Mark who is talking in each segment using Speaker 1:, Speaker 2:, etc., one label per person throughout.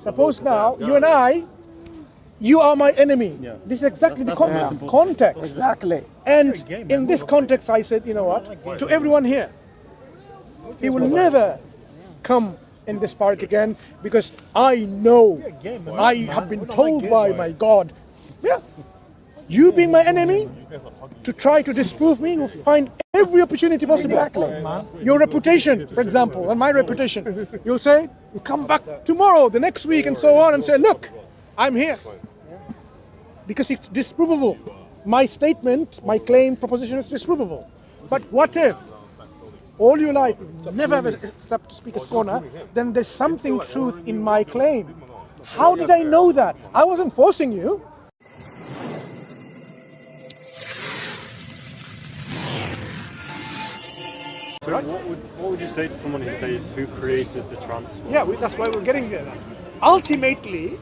Speaker 1: Suppose now, you and I, you are my enemy. Yeah. This is exactly the context.
Speaker 2: Exactly.
Speaker 1: And in this context, I said, you know what, to everyone here, he will never come in this part again, because I know, I have been told by my God, yeah, you being my enemy, to try to disprove me, you find every opportunity possible.
Speaker 2: Exactly.
Speaker 1: Your reputation, for example, and my reputation, you'll say, you come back tomorrow, the next week, and so on, and say, look, I'm here. Because it's disprovable. My statement, my claim, proposition is disprovable. But what if all your life you never ever stepped to speaker's corner, then there's something truth in my claim. How did I know that? I wasn't forcing you.
Speaker 3: So what would you say to someone who says, who created the transformer?
Speaker 1: Yeah, that's why we're getting there. Ultimately,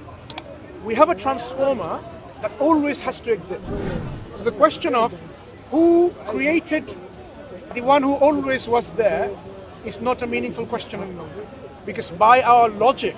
Speaker 1: we have a transformer that always has to exist. So the question of who created the one who always was there is not a meaningful question anymore. Because by our logic,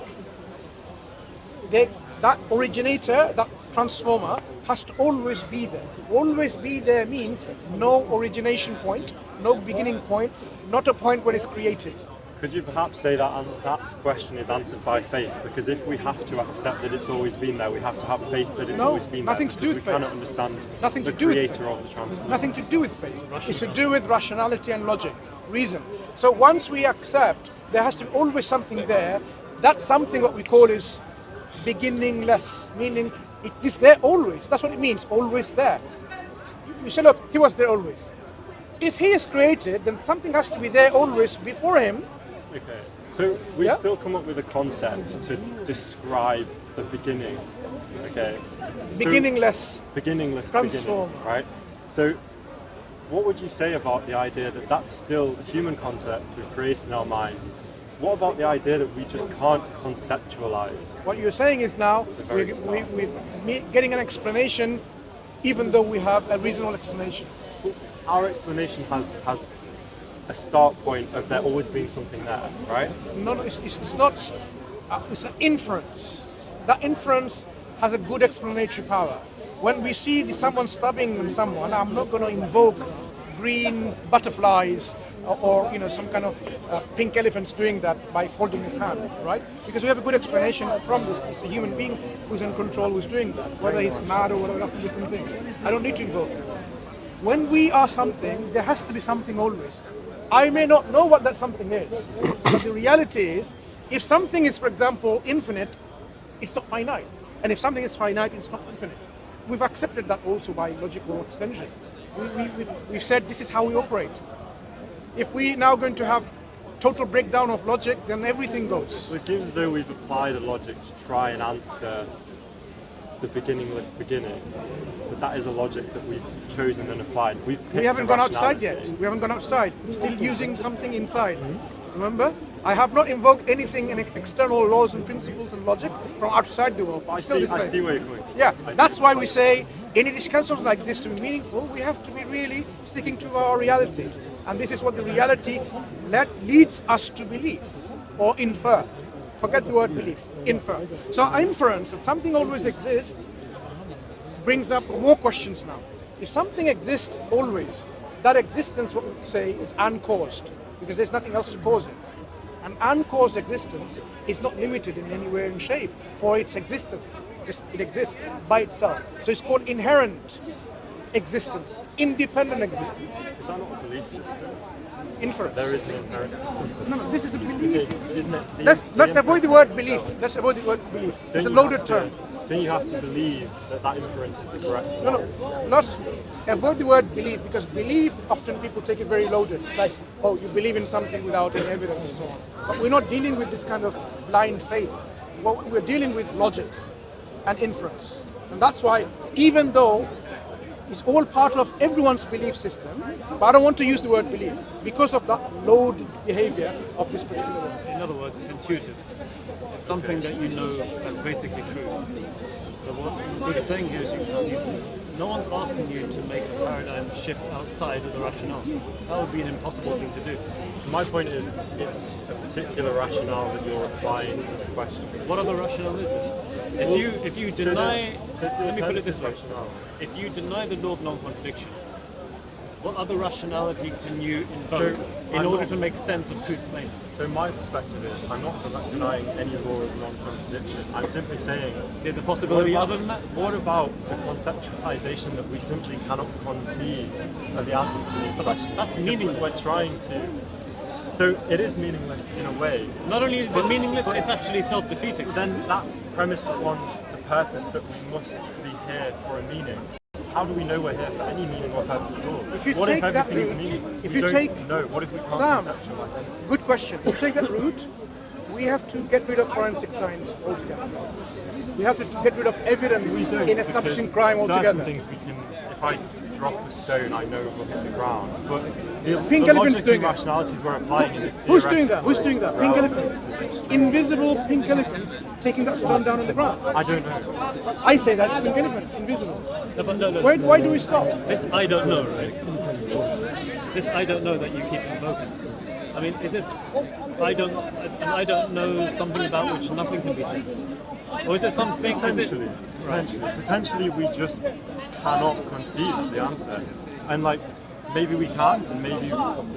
Speaker 1: that originator, that transformer, has to always be there. Always be there means no origination point, no beginning point, not a point where it's created.
Speaker 3: Could you perhaps say that that question is answered by faith? Because if we have to accept that it's always been there, we have to have faith that it's always been there.
Speaker 1: Nothing to do with
Speaker 3: we
Speaker 1: faith.
Speaker 3: cannot understand
Speaker 1: Nothing
Speaker 3: the
Speaker 1: to do with
Speaker 3: creator
Speaker 1: faith.
Speaker 3: of the transformer.
Speaker 1: Nothing to do with faith. It's to do with rationality and logic, reason. So once we accept, there has to be always something there. That something, what we call, is beginningless, meaning it is there always. That's what it means, always there. You say, look, he was there always. If he is created, then something has to be there always before him.
Speaker 3: Okay, so we've still come up with a concept to describe the beginning. Okay,
Speaker 1: Beginningless
Speaker 3: beginning, right? So what would you say about the idea that that's still a human concept we've created in our mind? What about the idea that we just can't conceptualize?
Speaker 1: What you're saying is now we're getting an explanation even though we have a reasonable explanation.
Speaker 3: Our explanation has a start point of there always being something there, right?
Speaker 1: No, it's not. It's an inference. That inference has a good explanatory power. When we see someone stabbing someone, I'm not going to invoke green butterflies or some kind of pink elephants doing that by holding his hand, right? Because we have a good explanation from this. It's a human being who's in control who's doing that. Whether he's mad or whatever, that's a different thing. I don't need to invoke it. When we are something, there has to be something always. I may not know what that something is, but the reality is, if something is, for example, infinite, it's not finite. And if something is finite, it's not infinite. We've accepted that also by logical extension. We've said this is how we operate. If we're now going to have total breakdown of logic, then everything goes.
Speaker 3: Well, it seems as though we've applied a logic to try and answer the beginningless beginning, but that is a logic that we've chosen and applied. We
Speaker 1: haven't gone outside yet. We haven't gone outside. Still using something inside. Remember? I have not invoked anything in external laws and principles and logic from outside the world.
Speaker 3: I see where you're going.
Speaker 1: Yeah, that's why we say any discussions like this to be meaningful, we have to be really sticking to our reality. And this is what the reality leads us to believe or infer. Forget the word belief, infer. So inference that something always exists brings up more questions now. If something exists always, that existence, what we say, is uncaused, because there's nothing else to cause it. An uncaused existence is not limited in any way and shape for its existence. It exists by itself. So it's called inherent existence, independent existence.
Speaker 3: Is that not a belief system?
Speaker 1: Inference.
Speaker 3: There is an inherent system.
Speaker 1: No, this is a belief.
Speaker 3: Isn't it?
Speaker 1: Let's avoid the word belief. Let's avoid the word belief. It's a loaded term.
Speaker 3: Then you have to believe that inference is the correct one.
Speaker 1: No, not avoid the word belief, because belief, often people take it very loaded. It's like, oh, you believe in something without any evidence and so on. But we're not dealing with this kind of blind faith. We're dealing with logic and inference. And that's why, even though it's all part of everyone's belief system, but I don't want to use the word belief because of that loaded behavior of this particular one.
Speaker 4: In other words, it's intuitive.
Speaker 2: something that you know that's basically true. So what you're saying here is no one's asking you to make a paradigm shift outside of the rationale. That would be an impossible thing to do.
Speaker 3: My point is, it's a particular rationale that you're applying to the question.
Speaker 2: What other rationale is there? If you deny, let me put it this way: if you deny the law of non-contradiction, what other rationality can you invoke in order to make sense of truth claims?
Speaker 3: So my perspective is, I'm not denying any law of non-contradiction. I'm simply saying
Speaker 2: there's a possibility other than that.
Speaker 3: What about the conceptualization that we simply cannot conceive of the answers to these questions?
Speaker 2: That's meaningless.
Speaker 3: We're trying to. So it is meaningless in a way.
Speaker 2: Not only is it meaningless, it's actually self-defeating.
Speaker 3: Then that's premised upon the purpose that we must be here for a meaning. How do we know we're here for any meaning or purpose at all?
Speaker 1: What if everything is meaningless? If you take,
Speaker 3: no, what if we can't
Speaker 1: Sam,
Speaker 3: conceptualize anything?
Speaker 1: Good question. If you take that route, we have to get rid of forensic science altogether. We have to get rid of evidence in establishing crime altogether.
Speaker 3: Certain things we can, if I drop a stone, I know it will hit the ground. But the
Speaker 1: Pink elephant's
Speaker 3: logic
Speaker 1: doing
Speaker 3: and rationalities we're applying in this
Speaker 1: Who's doing that? Who's doing that? Pink elephants. Invisible pink elephants taking that stone down on the ground.
Speaker 3: I don't know.
Speaker 1: I say that's pink elephants, invisible.
Speaker 2: No,
Speaker 1: Why do we stop?
Speaker 2: This I don't know, right? This I don't know that you keep invoking. I mean, is this I don't know something about which nothing can be said? Or is it something...
Speaker 3: Potentially we just cannot conceive of the answer. And like, maybe we can, and maybe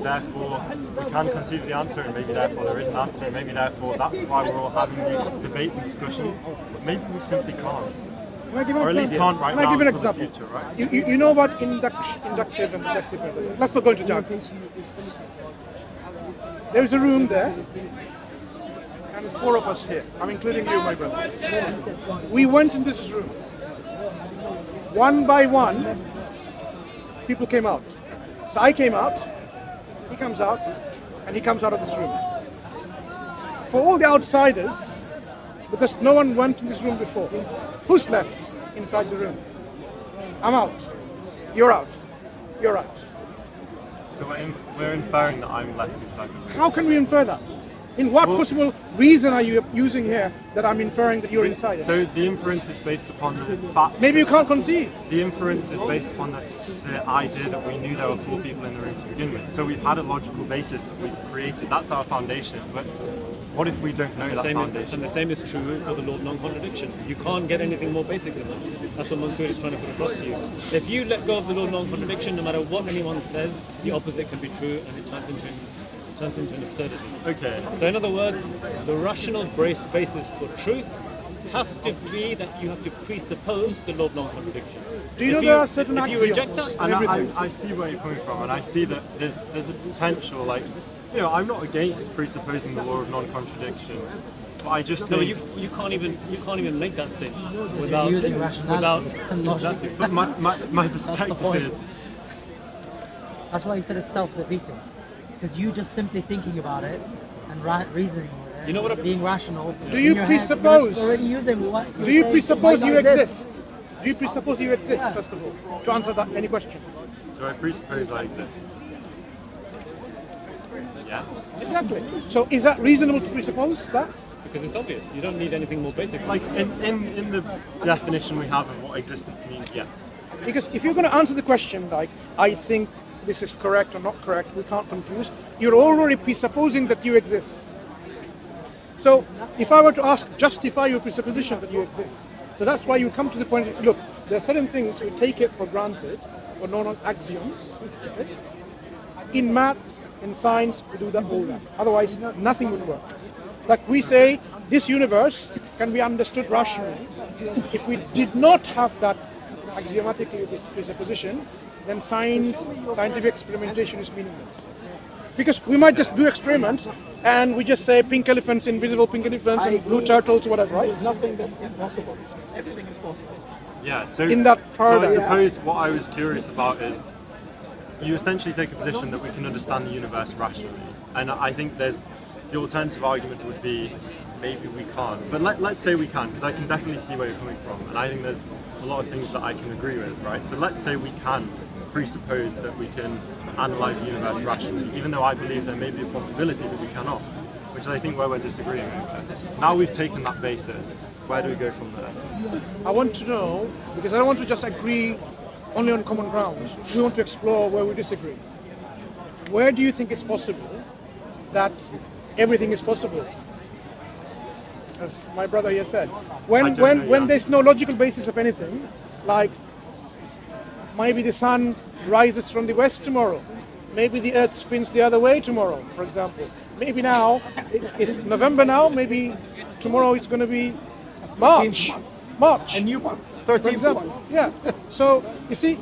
Speaker 3: therefore we can conceive the answer, and maybe therefore there is an answer, and maybe therefore that's why we're all having these debates and discussions. But maybe we simply can't. Or at least can't right now until the future, right?
Speaker 1: You know about inductive and deductive method. Let's not go into jargon. There is a room there, and 4 of us here. I'm including you, my brother. We went in this room. One by one, people came out. So I came out, he comes out, and he comes out of this room. For all the outsiders, because no one went in this room before, who's left inside the room? I'm out. You're out. You're out.
Speaker 3: So we're inferring that I'm left inside the room.
Speaker 1: How can we infer that? In what possible reason are you using here that I'm inferring that you're inside?
Speaker 3: So the inference is based upon the fact.
Speaker 1: Maybe you can't conceive.
Speaker 3: The inference is based upon the idea that we knew there were 4 people in the room to begin with. So we've had a logical basis that we've created. That's our foundation. But what if we don't know that foundation?
Speaker 2: And the same is true for the law of non-contradiction. You can't get anything more basic than that. That's what Mansour is trying to put across to you. If you let go of the law of non-contradiction, no matter what anyone says, the opposite can be true, and it turns into an absurdity.
Speaker 3: Okay.
Speaker 2: So in other words, the rational basis for truth has to be that you have to presuppose the law of non-contradiction.
Speaker 1: Do you know there are certain
Speaker 2: axioms? If you reject that,
Speaker 3: and I see where you're coming from, and I see that there's a potential, like, you know, I'm not against presupposing the law of non-contradiction, but I just think
Speaker 2: you can't even make that statement without
Speaker 4: using rationality.
Speaker 2: Exactly.
Speaker 3: But my perspective is.
Speaker 4: That's why he said it's self-defeating. Because you just simply thinking about it and reasoning with it,
Speaker 2: you know what
Speaker 4: being rational.
Speaker 1: Do you presuppose?
Speaker 4: Already using what?
Speaker 1: Do you presuppose you exist? Do you presuppose you exist, first of all, to answer that any question?
Speaker 3: Do I presuppose I exist? Yeah.
Speaker 1: Exactly. So is that reasonable to presuppose that?
Speaker 2: Because it's obvious. You don't need anything more basic.
Speaker 3: Like in the definition we have of what existence means, yes.
Speaker 1: Because if you're going to answer the question like, I think this is correct or not correct, we can't confuse, you're already presupposing that you exist. So if I were to ask, justify your presupposition that you exist. So that's why you come to the point of, look, there are certain things we take it for granted, or known as axioms. Right? In maths, in science, we do that all that. Otherwise, nothing would work. Like we say, this universe can be understood rationally. If we did not have that axiomatic presupposition, then scientific experimentation is meaningless. Because we might just do experiments and we just say pink elephants, invisible pink elephants, and blue turtles, whatever, right?
Speaker 4: There's nothing that's impossible. Everything is possible.
Speaker 3: Yeah, so,
Speaker 1: in that paradigm.
Speaker 3: So I suppose what I was curious about is you essentially take a position that we can understand the universe rationally. And I think the alternative argument would be maybe we can't. But let's say we can, because I can definitely see where you're coming from. And I think there's a lot of things that I can agree with, right? So let's say we can presuppose that we can analyze the universe rationally, even though I believe there may be a possibility that we cannot. which is I think where we're disagreeing. Now we've taken that basis, where do we go from there?
Speaker 1: I want to know, because I don't want to just agree only on common grounds. We want to explore where we disagree. Where do you think it's possible that everything is possible? As my brother here said. When there's no logical basis of anything, like maybe the sun rises from the west tomorrow, maybe the earth spins the other way tomorrow, for example. Maybe now, it's November now, maybe tomorrow it's going to be March.
Speaker 5: A new month. 13th month.
Speaker 1: Yeah. So, you see,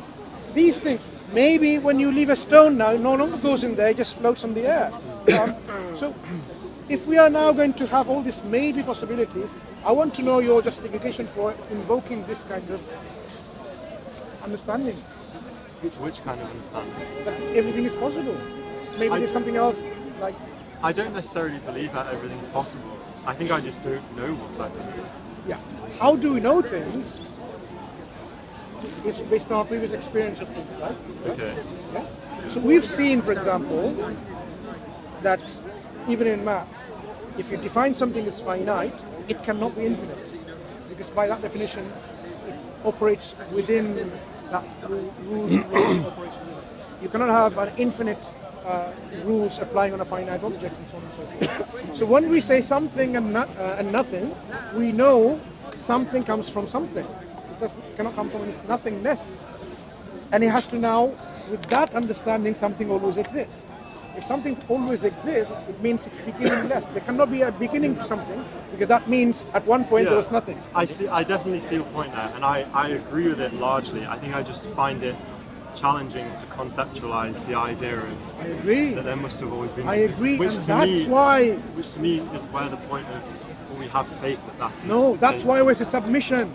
Speaker 1: these things, maybe when you leave a stone now, it no longer goes in there, it just floats in the air. So, if we are now going to have all these maybe possibilities, I want to know your justification for invoking this kind of understanding.
Speaker 3: Which kind of understanding?
Speaker 1: That everything is possible. Maybe there's something else, like...
Speaker 3: I don't necessarily believe that everything's possible. I think I just don't know what's possible.
Speaker 1: Yeah. How do we know things? It's based on our previous experience of things, right?
Speaker 3: Okay.
Speaker 1: Yeah? So we've seen, for example, that even in maths, if you define something as finite, it cannot be infinite. Because by that definition, it operates within that rules and laws operates within it. You cannot have an infinite rules applying on a finite object and so on and so forth. So when we say something and nothing, we know something comes from something. It cannot come from nothingness. And it has to now, with that understanding, something always exists. If something always exists, it means it's beginningless. There cannot be a beginning to something, because that means at one point there was nothing.
Speaker 3: I definitely see your point there, and I agree with it largely. I think I just find it challenging to conceptualize the idea of that there must have always been.
Speaker 1: I agree,
Speaker 3: which
Speaker 1: and
Speaker 3: to
Speaker 1: that's
Speaker 3: me,
Speaker 1: why.
Speaker 3: Which to me is where the point of when we have faith that is.
Speaker 1: No, that's why it's a submission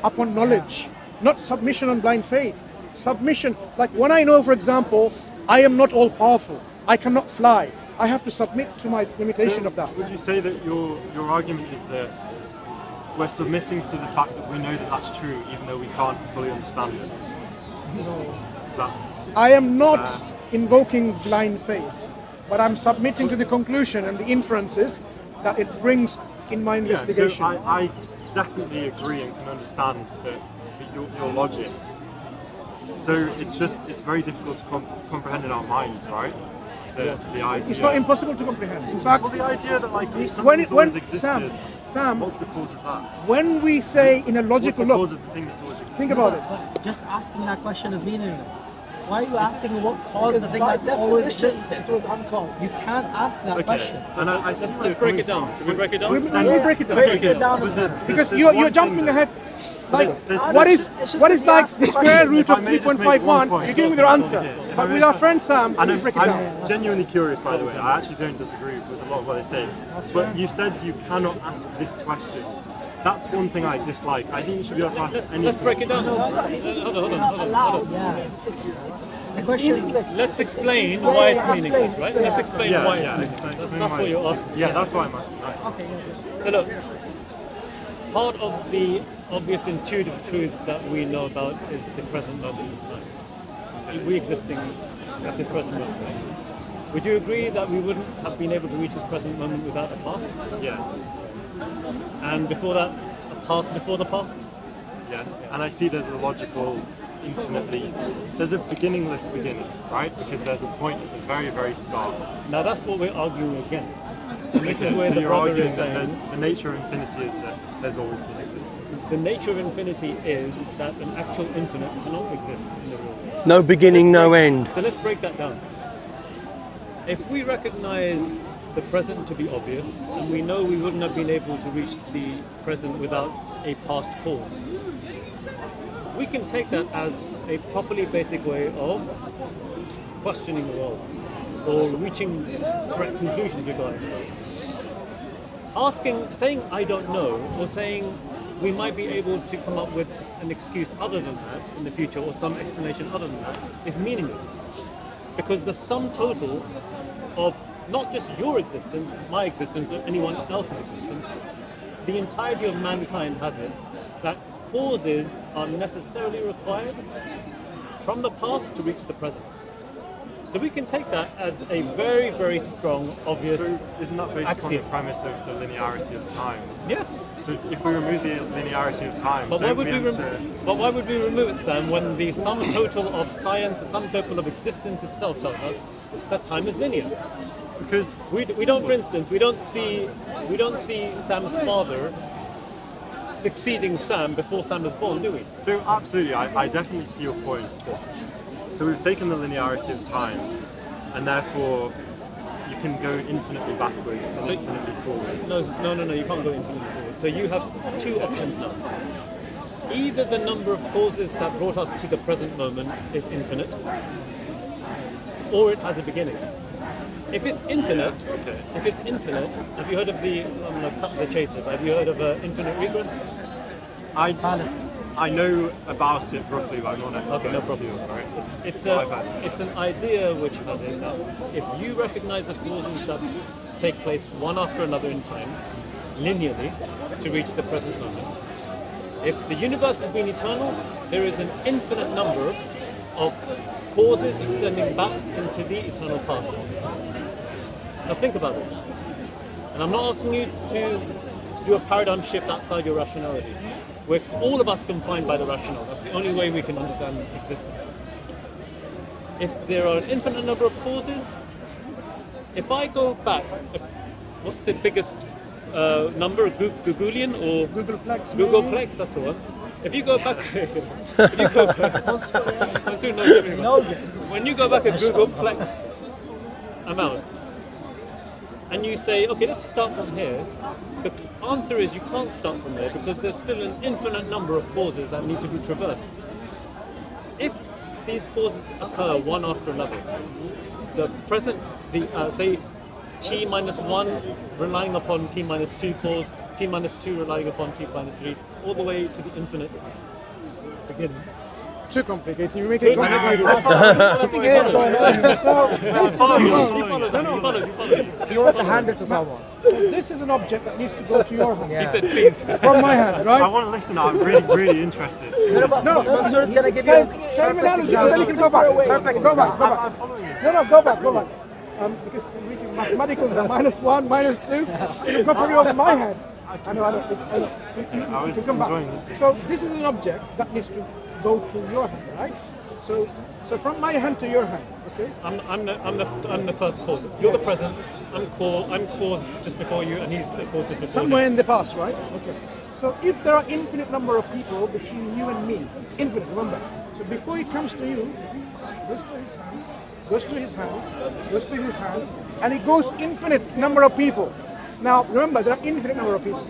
Speaker 1: upon knowledge, not submission on blind faith. Submission, like when I know, for example, I am not all powerful. I cannot fly. I have to submit to my limitation of that.
Speaker 3: Would you say that your argument is that we're submitting to the fact that we know that that's true, even though we can't fully understand it?
Speaker 1: No.
Speaker 3: Is that
Speaker 1: I am not invoking blind faith, but I'm submitting to the conclusion and the inferences that it brings in my investigation.
Speaker 3: So I definitely agree and can understand your logic. So it's very difficult to comprehend in our minds, right? The idea.
Speaker 1: It's not impossible to comprehend. In fact,
Speaker 3: the idea that like something's always existed.
Speaker 1: Sam,
Speaker 3: what's the cause of that?
Speaker 1: When we say in a logical
Speaker 3: What's the cause of the thing that's always existed?
Speaker 1: think about it.
Speaker 4: But just asking that question is meaningless. Why are you asking what caused the thing that always existed?
Speaker 1: It was uncaused.
Speaker 4: You can't ask that question.
Speaker 3: And I see where
Speaker 2: Let's break it down. Should we break it down?
Speaker 1: We break it down.
Speaker 4: Break it down.
Speaker 1: Because you're jumping ahead. Like, what is like the square root of 3.51? You're giving me your answer. But with our friend Sam, we break it down.
Speaker 3: I'm genuinely curious, by the way. I actually don't disagree with a lot of what they say. But you said you cannot ask this question. That's one thing I dislike. I think you should be able to ask anything.
Speaker 2: Let's break it down. Hold on.
Speaker 4: The question
Speaker 2: Let's explain why it's meaningless, right? Let's explain why it's meaningless. That's what you're asking.
Speaker 3: Yeah, that's why I'm asking.
Speaker 2: So look, part of the obvious intuitive truths that we know about is the present moment in time. We existing at this present moment. Would you agree that we wouldn't have been able to reach this present moment without a past?
Speaker 3: Yes.
Speaker 2: And before that, a past before the past?
Speaker 3: Yes. And I see there's a logical, infinitely, there's a beginningless beginning, right? Because there's a point at the very, very start.
Speaker 2: Now that's what we're arguing against. And this is where
Speaker 3: So
Speaker 2: the
Speaker 3: you're
Speaker 2: brother
Speaker 3: arguing
Speaker 2: is
Speaker 3: that
Speaker 2: saying
Speaker 3: the nature of infinity is that there's always been existence.
Speaker 2: the nature of infinity is that an actual infinite cannot exist in the real world.
Speaker 5: No beginning, no end.
Speaker 2: So let's break that down. If we recognize the present to be obvious, and we know we wouldn't have been able to reach the present without a past cause, we can take that as a properly basic way of questioning the world or reaching correct conclusions regarding the world. Saying I don't know, or saying we might be able to come up with an excuse other than that in the future, or some explanation other than that, is meaningless. Because the sum total of not just your existence, my existence, or anyone else's existence, the entirety of mankind has it that causes are necessarily required from the past to reach the present. So we can take that as a very, very strong, obvious
Speaker 3: So isn't that based on the
Speaker 2: axiom.
Speaker 3: premise of the linearity of time?
Speaker 2: Yes.
Speaker 3: So if we remove the linearity of time,
Speaker 2: But why
Speaker 3: don't
Speaker 2: would
Speaker 3: we
Speaker 2: we?
Speaker 3: enter...
Speaker 2: But why would we remove it, Sam? When the sum total of science, the sum total of existence itself, tells us that time is linear.
Speaker 3: Because
Speaker 2: We don't, for instance, we don't see Sam's father succeeding Sam before Sam was born, do we?
Speaker 3: So absolutely, I definitely see your point. So we've taken the linearity of time, and therefore you can go infinitely backwards and infinitely forwards.
Speaker 2: No, you can't go infinitely forward. So you have two options now. Either the number of causes that brought us to the present moment is infinite, or it has a beginning. If it's infinite, have you heard of the, I'm going to cut the chaser, have you heard of infinite regress?
Speaker 3: I know about it roughly, but I'm not an expert.
Speaker 2: Okay, no problem.
Speaker 3: Right?
Speaker 2: It's an idea which has it that if you recognize the causes that take place one after another in time, linearly, to reach the present moment, if the universe has been eternal, there is an infinite number of causes extending back into the eternal past. Now think about this. And I'm not asking you to do a paradigm shift outside your rationality. We're all of us confined by the rational. That's the only way we can understand existence. If there are an infinite number of causes, if I go back, what's the biggest number? Googleian or
Speaker 1: Googleplex.
Speaker 2: Googleplex, that's the one. If you go back, Mansoor knows everything. When you go back a Googleplex amount, and you say, okay, let's start from here, the answer is you can't start from there because there's still an infinite number of causes that need to be traversed. If these causes occur one after another, the present, say t minus 1 relying upon t minus 2 cause, t minus 2 relying upon t minus 3, all the way to the infinite beginning.
Speaker 1: Too complicated. You make it complicated.
Speaker 4: You want to hand it to someone.
Speaker 1: This is an object that needs to go to your hand.
Speaker 2: He said, please.
Speaker 1: From my hand, right?
Speaker 3: I want to listen. I'm really interested.
Speaker 1: No,
Speaker 4: Mansoor is going to give you
Speaker 1: same analogy, and then you can go back. Perfect. Go back.
Speaker 3: I'm following you.
Speaker 1: No, go back. Because I'm reading mathematical, the -1, -2, you go probably over my head. I know.
Speaker 3: I was
Speaker 1: Come back.
Speaker 3: enjoying this.
Speaker 1: So this is an object that needs to go to your hand, right? So from my hand to your hand, okay?
Speaker 2: I'm the first cause. You're the present. I'm cause just before you, and he's the cause just before
Speaker 1: Somewhere
Speaker 2: you.
Speaker 1: in the past, right? Okay. So if there are infinite number of people between you and me, infinite, remember. So before he comes to you, goes to his hands, and it goes infinite number of people. Now remember, there are infinite number of people.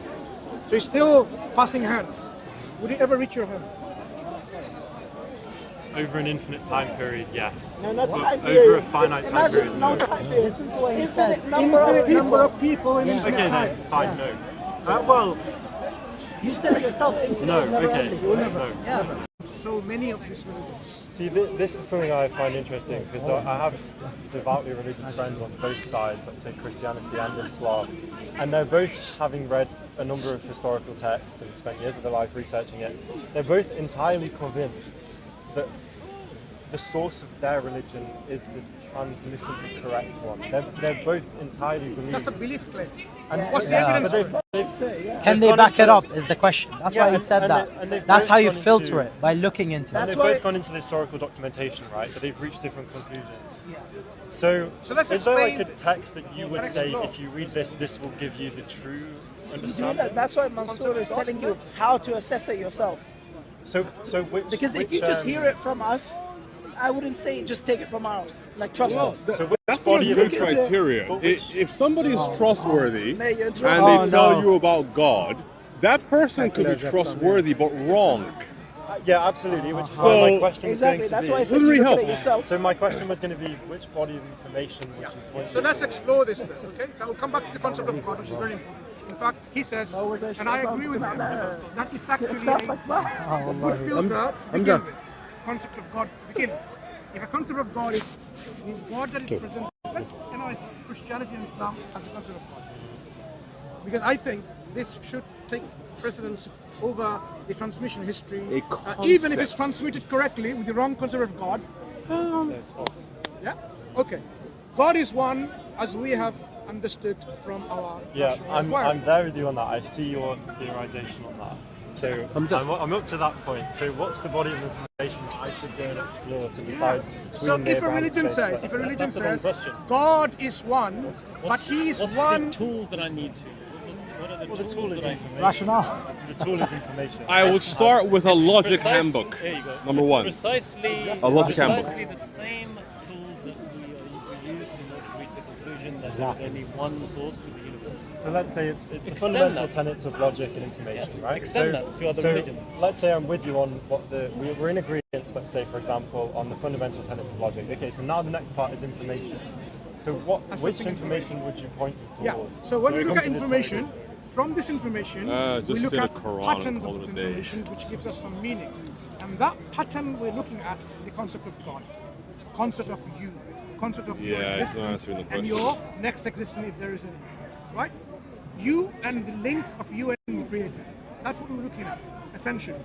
Speaker 1: So he's still passing hands. Would it ever reach your hand?
Speaker 3: Over an infinite time period, yes.
Speaker 6: No, not
Speaker 3: But
Speaker 6: time
Speaker 3: over
Speaker 6: period.
Speaker 3: a finite time period, no.
Speaker 6: Time period.
Speaker 4: Listen to what he said.
Speaker 1: Infinite number of people in infinite
Speaker 3: Okay,
Speaker 1: time.
Speaker 3: no, fine, no. Well,
Speaker 4: You said it yourself. Infinite
Speaker 3: no,
Speaker 4: is never
Speaker 3: okay,
Speaker 4: ending.
Speaker 3: no.
Speaker 4: Yeah.
Speaker 1: So many of these religions.
Speaker 3: See, this is something I find interesting because I have devoutly religious friends on both sides, let's say Christianity and Islam, and they're both, having read a number of historical texts and spent years of their life researching it, they're both entirely convinced that the source of their religion is the transmissibly correct one. They're both entirely believe.
Speaker 1: That's a belief claim.
Speaker 3: And
Speaker 1: What's the
Speaker 4: Yeah.
Speaker 1: evidence?
Speaker 3: but
Speaker 4: Can they
Speaker 3: gone
Speaker 4: back it
Speaker 3: into-
Speaker 4: up is the question. That's
Speaker 3: Yeah,
Speaker 4: why he said
Speaker 3: and
Speaker 4: that.
Speaker 3: they- and they've
Speaker 4: That's
Speaker 3: both
Speaker 4: how you
Speaker 3: gone
Speaker 4: filter
Speaker 3: into-
Speaker 4: it, by looking into
Speaker 3: And
Speaker 4: it.
Speaker 3: they've both gone into the historical documentation, right? But they've reached different conclusions. So
Speaker 1: let's
Speaker 3: is there like a
Speaker 1: explain-
Speaker 3: text that you would
Speaker 1: Let's
Speaker 3: say,
Speaker 1: explore.
Speaker 3: if you read this, this will give you the true
Speaker 6: You do
Speaker 3: understanding?
Speaker 6: that. That's why Mansoor is telling you how to assess it yourself.
Speaker 3: So which?
Speaker 6: Because if you just hear it from us, I wouldn't say just take it from ours. Like trust us.
Speaker 3: So which
Speaker 7: That's not a
Speaker 3: body of
Speaker 7: good
Speaker 3: information?
Speaker 7: criteria.
Speaker 3: But which-
Speaker 7: If somebody is trustworthy
Speaker 6: May you
Speaker 7: and
Speaker 6: trust
Speaker 7: they
Speaker 6: us.
Speaker 7: tell you about God, that person could be trustworthy but wrong.
Speaker 3: Yeah, absolutely. Which is
Speaker 7: So-
Speaker 3: why my question was
Speaker 6: Exactly.
Speaker 3: going
Speaker 6: That's
Speaker 3: to
Speaker 6: why I
Speaker 3: be.
Speaker 6: said
Speaker 7: Wouldn't
Speaker 6: you
Speaker 7: we
Speaker 6: look at
Speaker 7: help?
Speaker 6: it yourself.
Speaker 3: So my question was going to be, which body of information would you point
Speaker 1: So
Speaker 3: to?
Speaker 1: let's explore this then, okay? So I'll come back to the concept of God, which is very important. In fact, he says, and I agree with him, that it's actually a good filter to begin with. Concept of God to begin with. If a concept of God is God that is present, let's analyze Christianity and Islam as the concept of God. Because I think this should take precedence over the transmission history. Even if it's transmitted correctly with the wrong concept of God. Yeah? Okay. God is one as we have understood from our
Speaker 3: Yeah,
Speaker 1: rational
Speaker 3: I'm
Speaker 1: inquiry.
Speaker 3: there with you on that. I see your theorization on that. So I'm up to that point. So what's the body of information that I should go and explore to decide between
Speaker 1: So
Speaker 3: the
Speaker 1: if a
Speaker 3: Abrahamic
Speaker 1: religion
Speaker 3: faiths,
Speaker 1: says,
Speaker 3: let's
Speaker 1: if a
Speaker 3: say?
Speaker 1: religion
Speaker 2: That's the wrong
Speaker 1: says,
Speaker 2: question.
Speaker 1: God is one, but He is
Speaker 2: What's
Speaker 1: one.
Speaker 2: the tool that I need to? What are the
Speaker 3: Well, the
Speaker 2: tools
Speaker 3: tool is
Speaker 2: that I
Speaker 3: information.
Speaker 4: Rationale.
Speaker 3: The tool is information.
Speaker 7: I would start with a logic
Speaker 2: Precise-
Speaker 7: handbook.
Speaker 2: There you go.
Speaker 7: Number
Speaker 2: It's
Speaker 7: one.
Speaker 2: Precisely,
Speaker 7: A logic handbook.
Speaker 2: precisely the same tools that we use in order to reach the conclusion that there is only one source to the universe.
Speaker 3: So let's say it's the
Speaker 2: Extend
Speaker 3: fundamental
Speaker 2: that.
Speaker 3: tenets of logic and information,
Speaker 2: Yes,
Speaker 3: right?
Speaker 2: extend that to other religions.
Speaker 3: Let's say I'm with you on what we're in agreement, let's say, for example, on the fundamental tenets of logic. Okay, so now the next part is information. So which
Speaker 1: Assessing
Speaker 3: information would you point me
Speaker 1: Yeah.
Speaker 3: towards?
Speaker 1: So when we
Speaker 3: come
Speaker 1: look at
Speaker 3: to this
Speaker 1: information, from this information, we
Speaker 7: just
Speaker 1: look
Speaker 7: say the
Speaker 1: at
Speaker 7: Quran
Speaker 1: patterns
Speaker 7: and
Speaker 1: of
Speaker 7: call
Speaker 1: this
Speaker 7: it a day.
Speaker 1: information, which gives us some meaning. And that pattern we're looking at the concept of God, concept of you, concept of your
Speaker 7: Yeah, it's not
Speaker 1: existence
Speaker 7: answering the
Speaker 1: and
Speaker 7: question.
Speaker 1: your next existence if there is any. Right? You and the link of you and the Creator. That's what we're looking at, essentially.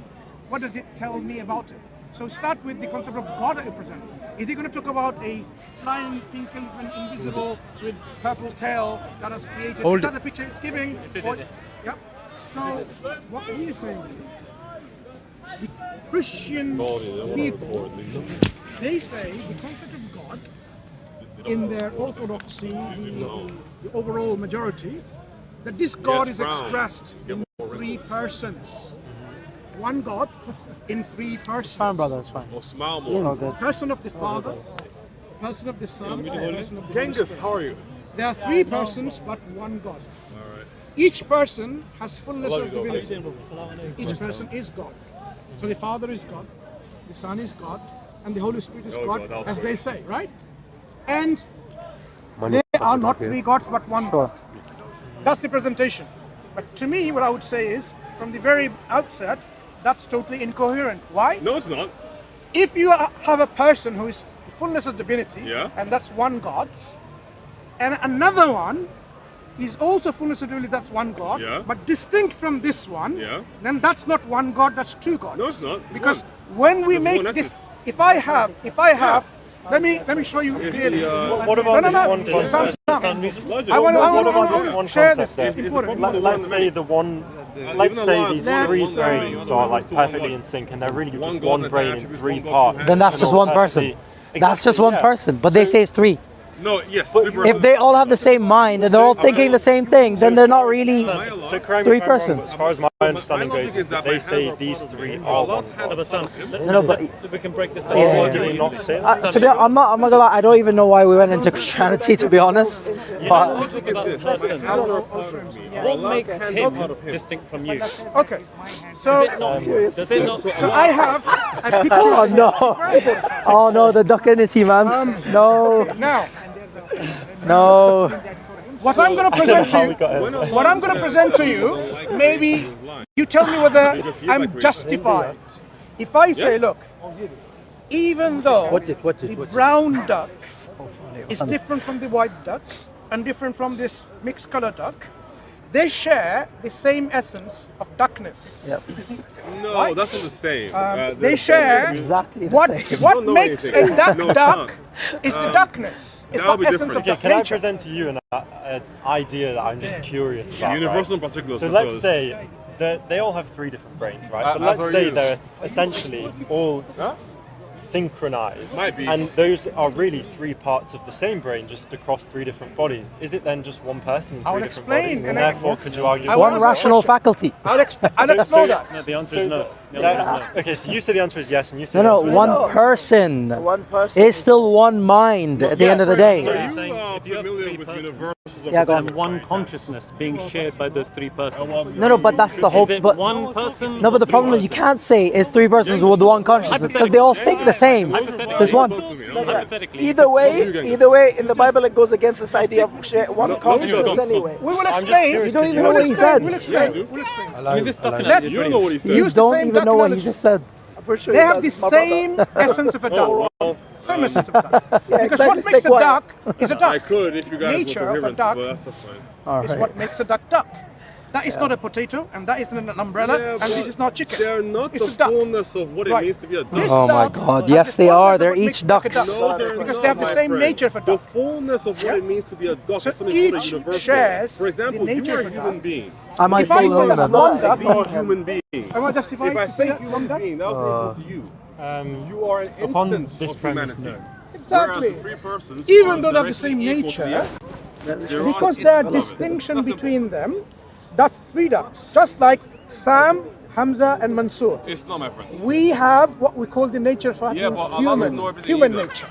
Speaker 1: What does it tell me about it? So start with the concept of God that it presents. Is he going to talk about a flying pink elephant, invisible, with purple tail that has created? Is that the picture it's giving? Or, yep. So what we are saying is, the Christian people, they say the concept of God, in their orthodoxy, the overall majority, that this God is expressed in three persons. One God in three persons.
Speaker 4: Fine, brother, it's fine.
Speaker 7: Well, smile
Speaker 4: It's all
Speaker 7: more.
Speaker 4: good.
Speaker 1: Person of the Father, person of the Son, and person of the Holy
Speaker 7: Genghis,
Speaker 1: Spirit.
Speaker 7: how are you?
Speaker 1: There are three persons, but one God. Each person has fullness of divinity. Each person is God. So the Father is God, the Son is God, and the Holy Spirit is God, as they say, right? And they are not three gods, but one God. That's the presentation. But to me, what I would say is, from the very outset, that's totally incoherent. Why?
Speaker 7: No, it's not.
Speaker 1: If you have a person who is the fullness of divinity,
Speaker 7: Yeah.
Speaker 1: and that's one God, and another one is also fullness of divinity, that's one God,
Speaker 7: Yeah.
Speaker 1: but distinct from this one,
Speaker 7: Yeah.
Speaker 1: then that's not one God, that's two gods.
Speaker 7: No, it's not. It's
Speaker 1: Because
Speaker 7: one.
Speaker 1: when we
Speaker 7: There's
Speaker 1: make
Speaker 7: one
Speaker 1: this,
Speaker 7: essence.
Speaker 1: if I have, let me show you clearly.
Speaker 3: What about this one
Speaker 1: Sam,
Speaker 3: concept?
Speaker 1: Sam. I want to
Speaker 3: One
Speaker 1: share
Speaker 3: concept
Speaker 1: this. It's
Speaker 3: there.
Speaker 1: important.
Speaker 3: Let's say the one. Let's say these
Speaker 1: Let's
Speaker 3: three
Speaker 1: say-
Speaker 3: brains are like perfectly in sync, and they're really
Speaker 7: One
Speaker 3: just
Speaker 7: God
Speaker 3: one
Speaker 7: and
Speaker 3: brain in
Speaker 7: attributes,
Speaker 3: three
Speaker 7: one God,
Speaker 3: parts.
Speaker 7: two hands.
Speaker 4: Then that's
Speaker 3: and
Speaker 4: just
Speaker 3: all
Speaker 4: one person.
Speaker 3: perfectly-
Speaker 4: That's just one
Speaker 3: yeah.
Speaker 4: person, but they say it's three.
Speaker 7: No, yes.
Speaker 4: If they all have the same mind and they're all thinking the same thing, then they're not really
Speaker 3: So correct me
Speaker 4: three
Speaker 3: if I'm wrong,
Speaker 4: person.
Speaker 3: but as far as my understanding
Speaker 7: logic
Speaker 3: goes,
Speaker 7: is
Speaker 3: is that
Speaker 7: that
Speaker 3: they
Speaker 7: my
Speaker 3: say
Speaker 7: hands are
Speaker 3: these
Speaker 7: part of
Speaker 3: three
Speaker 7: me.
Speaker 3: are
Speaker 7: Well,
Speaker 3: one
Speaker 7: that's
Speaker 3: God.
Speaker 2: But Sam,
Speaker 4: No, but-
Speaker 2: we can break this down.
Speaker 4: Yeah,
Speaker 3: Or
Speaker 4: yeah,
Speaker 3: do
Speaker 4: yeah.
Speaker 3: they not say that?
Speaker 4: To be, I'm not gonna lie. I don't even know why we went into Christianity, to be honest. But
Speaker 7: Logic is this. My hands are a part of me.
Speaker 2: What
Speaker 7: My
Speaker 2: makes
Speaker 7: last hands are part
Speaker 2: him
Speaker 7: of him.
Speaker 2: distinct from you?
Speaker 1: Okay. So,
Speaker 2: Does it not?
Speaker 1: so I have a picture.
Speaker 4: oh no, oh no, the duckernity, man. No,
Speaker 1: Now,
Speaker 4: no.
Speaker 1: what I'm going to present to
Speaker 3: How we
Speaker 1: you,
Speaker 3: got in.
Speaker 1: what I'm going to present to you, maybe you tell me whether I'm justified. If I say, look, even though the brown duck is different from the white duck and different from this mixed color duck, they share the same essence of duckness.
Speaker 4: Yes,
Speaker 7: No, that's not the same.
Speaker 1: They share
Speaker 4: exactly the
Speaker 1: what
Speaker 4: same.
Speaker 1: what
Speaker 7: don't know
Speaker 1: makes
Speaker 7: anything.
Speaker 1: a duck
Speaker 7: No, it's
Speaker 1: duck
Speaker 7: not.
Speaker 1: is the duckness. It's
Speaker 7: that'll
Speaker 1: the
Speaker 7: be
Speaker 1: essence
Speaker 7: different.
Speaker 1: of
Speaker 3: Okay,
Speaker 1: duck
Speaker 3: can I
Speaker 1: nature.
Speaker 3: present to you an idea that I'm just curious about?
Speaker 7: Universal
Speaker 3: right?
Speaker 7: and particular.
Speaker 3: So let's say that they all have three different brains, right? But
Speaker 7: As are
Speaker 3: let's say
Speaker 7: you.
Speaker 3: they're essentially all synchronized,
Speaker 7: Might be.
Speaker 3: and those are really three parts of the same brain, just across three different bodies. Is it then just one person in
Speaker 1: I
Speaker 3: three
Speaker 1: will
Speaker 3: different
Speaker 1: explain,
Speaker 3: bodies?
Speaker 1: and
Speaker 3: And
Speaker 1: I-
Speaker 3: therefore, could you argue?
Speaker 1: I
Speaker 4: One
Speaker 1: will-
Speaker 4: rational faculty.
Speaker 1: I'll explore that.
Speaker 2: No, the answer is no. The
Speaker 3: That-
Speaker 2: answer is no.
Speaker 3: okay, so you say the answer is yes, and you say
Speaker 4: No,
Speaker 3: the
Speaker 4: no,
Speaker 3: answer is
Speaker 4: one person
Speaker 6: One person.
Speaker 4: is still one mind at the end of the
Speaker 7: So
Speaker 4: day.
Speaker 7: you
Speaker 2: saying
Speaker 7: are
Speaker 2: if you have
Speaker 7: familiar
Speaker 2: three
Speaker 7: with
Speaker 2: persons-
Speaker 7: universals
Speaker 4: Yeah, go on.
Speaker 2: And one consciousness being shared by those three persons.
Speaker 4: No, no, but that's the whole.
Speaker 2: Is it
Speaker 4: But
Speaker 2: one person?
Speaker 4: no, but the
Speaker 2: or
Speaker 4: problem
Speaker 2: three
Speaker 4: is you
Speaker 2: persons?
Speaker 4: can't say it's three persons with one consciousness because they all think the same.
Speaker 2: Hypothetically,
Speaker 4: So it's one.
Speaker 2: Hypothetically,
Speaker 6: Either way, in the Bible it goes against this idea of one consciousness anyway.
Speaker 1: We will
Speaker 3: I'm just
Speaker 1: explain.
Speaker 3: curious
Speaker 4: You don't
Speaker 3: 'cause
Speaker 4: even
Speaker 3: you
Speaker 4: know what he said.
Speaker 1: We'll explain. We'll explain.
Speaker 2: I mean, this document
Speaker 1: Let's-
Speaker 2: is
Speaker 7: You don't know what he said.
Speaker 4: You
Speaker 1: Use the
Speaker 4: don't
Speaker 1: same
Speaker 4: even know what he
Speaker 1: duck
Speaker 4: just said.
Speaker 6: I'm pretty sure
Speaker 1: They
Speaker 6: he
Speaker 1: have
Speaker 6: does,
Speaker 1: the
Speaker 6: my brother.
Speaker 1: same essence of a duck. Same essence of a duck.
Speaker 6: Yeah,
Speaker 1: Because
Speaker 6: exactly,
Speaker 1: what
Speaker 6: stay
Speaker 1: makes a
Speaker 6: quiet.
Speaker 1: duck is a
Speaker 7: I
Speaker 1: duck.
Speaker 7: could if you guys
Speaker 1: Nature
Speaker 7: were
Speaker 1: of a
Speaker 7: coherent,
Speaker 1: duck
Speaker 7: but that's fine.
Speaker 4: All
Speaker 1: Is
Speaker 4: right.
Speaker 1: what makes a duck duck. That is not a potato, and that isn't an umbrella,
Speaker 7: Yeah,
Speaker 1: and this is not chicken.
Speaker 7: They're not
Speaker 1: It's
Speaker 7: the
Speaker 1: a duck.
Speaker 7: fullness of what it
Speaker 1: Right.
Speaker 7: means to be a duck.
Speaker 1: This
Speaker 5: Oh my
Speaker 1: duck
Speaker 5: God,
Speaker 1: has
Speaker 5: yes,
Speaker 1: the
Speaker 5: they
Speaker 1: fullness
Speaker 5: are.
Speaker 1: of
Speaker 5: They're
Speaker 1: what makes
Speaker 5: each
Speaker 1: it like a
Speaker 5: ducks.
Speaker 1: duck.
Speaker 7: No, they're
Speaker 1: Because
Speaker 7: not,
Speaker 1: they have the
Speaker 7: my
Speaker 1: same
Speaker 7: friend.
Speaker 1: nature for
Speaker 7: The
Speaker 1: duck.
Speaker 7: fullness of what it means to be a duck
Speaker 1: So
Speaker 7: is something called a
Speaker 1: each
Speaker 7: universal.
Speaker 1: shares
Speaker 7: For example,
Speaker 1: the
Speaker 7: you
Speaker 1: nature
Speaker 7: are a
Speaker 1: of a
Speaker 7: human
Speaker 1: duck.
Speaker 7: being.
Speaker 5: I might
Speaker 1: If I
Speaker 5: fall
Speaker 1: say
Speaker 5: over
Speaker 1: that's
Speaker 5: that.
Speaker 1: one duck,
Speaker 7: Be a human being.
Speaker 1: am I justified
Speaker 7: If I
Speaker 1: to say
Speaker 7: say
Speaker 1: that's one
Speaker 7: human
Speaker 1: duck?
Speaker 7: being, that was meaningful to you. You are an
Speaker 3: Upon
Speaker 7: instance
Speaker 3: this
Speaker 7: of
Speaker 3: premise,
Speaker 7: humanity.
Speaker 1: Exactly.
Speaker 7: Whereas the three persons
Speaker 1: Even
Speaker 7: are
Speaker 1: though they have the
Speaker 7: directly
Speaker 1: same
Speaker 7: equal to
Speaker 1: nature,
Speaker 7: you,
Speaker 1: because there are distinction between them, that's three ducks. Just like Sam, Hamza, and Mansoor.
Speaker 7: It's not, my friends.
Speaker 1: We have what we call the nature of
Speaker 7: Yeah, but Allah doesn't
Speaker 1: human,
Speaker 7: know everything
Speaker 1: human
Speaker 7: either.
Speaker 1: nature.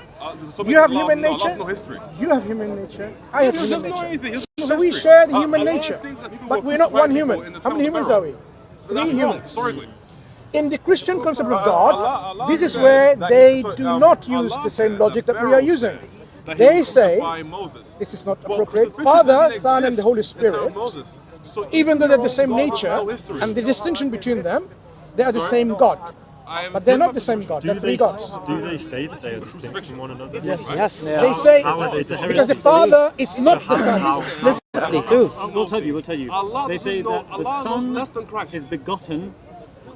Speaker 7: So
Speaker 1: You have
Speaker 7: Allah
Speaker 1: human
Speaker 7: knows
Speaker 1: nature.
Speaker 7: no history.
Speaker 1: You have human nature. I have
Speaker 7: He
Speaker 1: human
Speaker 7: doesn't know
Speaker 1: nature.
Speaker 7: anything. He doesn't know
Speaker 1: So we
Speaker 7: history.
Speaker 1: share the
Speaker 7: A
Speaker 1: human
Speaker 7: lot of
Speaker 1: nature,
Speaker 7: things that people
Speaker 1: but
Speaker 7: will
Speaker 1: we're not one
Speaker 7: crucify people
Speaker 1: human.
Speaker 7: in the
Speaker 1: How many
Speaker 7: front of
Speaker 1: humans
Speaker 7: the
Speaker 1: are we?
Speaker 7: barrel.
Speaker 1: Three
Speaker 7: That's wrong,
Speaker 1: humans.
Speaker 7: historically.
Speaker 1: In the Christian concept of
Speaker 7: Allah
Speaker 1: God, this is
Speaker 7: said
Speaker 1: where
Speaker 7: that
Speaker 1: they
Speaker 7: he-
Speaker 1: do not use
Speaker 7: Allah
Speaker 1: the same
Speaker 7: said
Speaker 1: logic that we
Speaker 7: Pharaoh
Speaker 1: are using.
Speaker 7: said that he
Speaker 1: They
Speaker 7: would
Speaker 1: say
Speaker 7: crucify Moses.
Speaker 1: this is not
Speaker 7: Well,
Speaker 1: appropriate.
Speaker 7: crucifixion
Speaker 1: Father,
Speaker 7: didn't
Speaker 1: Son, and the Holy
Speaker 7: exist in the time
Speaker 1: Spirit,
Speaker 7: of Moses. So
Speaker 1: even though they're the
Speaker 7: if
Speaker 1: same
Speaker 7: God does
Speaker 1: nature,
Speaker 7: allow history,
Speaker 1: and the distinction between them, they are the
Speaker 7: Sorry?
Speaker 1: same God.
Speaker 7: I am
Speaker 1: But they're
Speaker 7: still
Speaker 1: not the same God.
Speaker 3: Do
Speaker 1: They're
Speaker 3: they,
Speaker 1: three gods.
Speaker 3: do they say that they are distinct from one another?
Speaker 5: Yes.
Speaker 1: They say
Speaker 3: How are they distinct?
Speaker 1: because the Father is not the Son.
Speaker 5: Explicitly too.
Speaker 2: We'll tell you.
Speaker 7: Allah
Speaker 2: They say
Speaker 7: doesn't know-
Speaker 2: that the
Speaker 7: Allah knows
Speaker 2: Son
Speaker 7: less than Christ.
Speaker 2: is begotten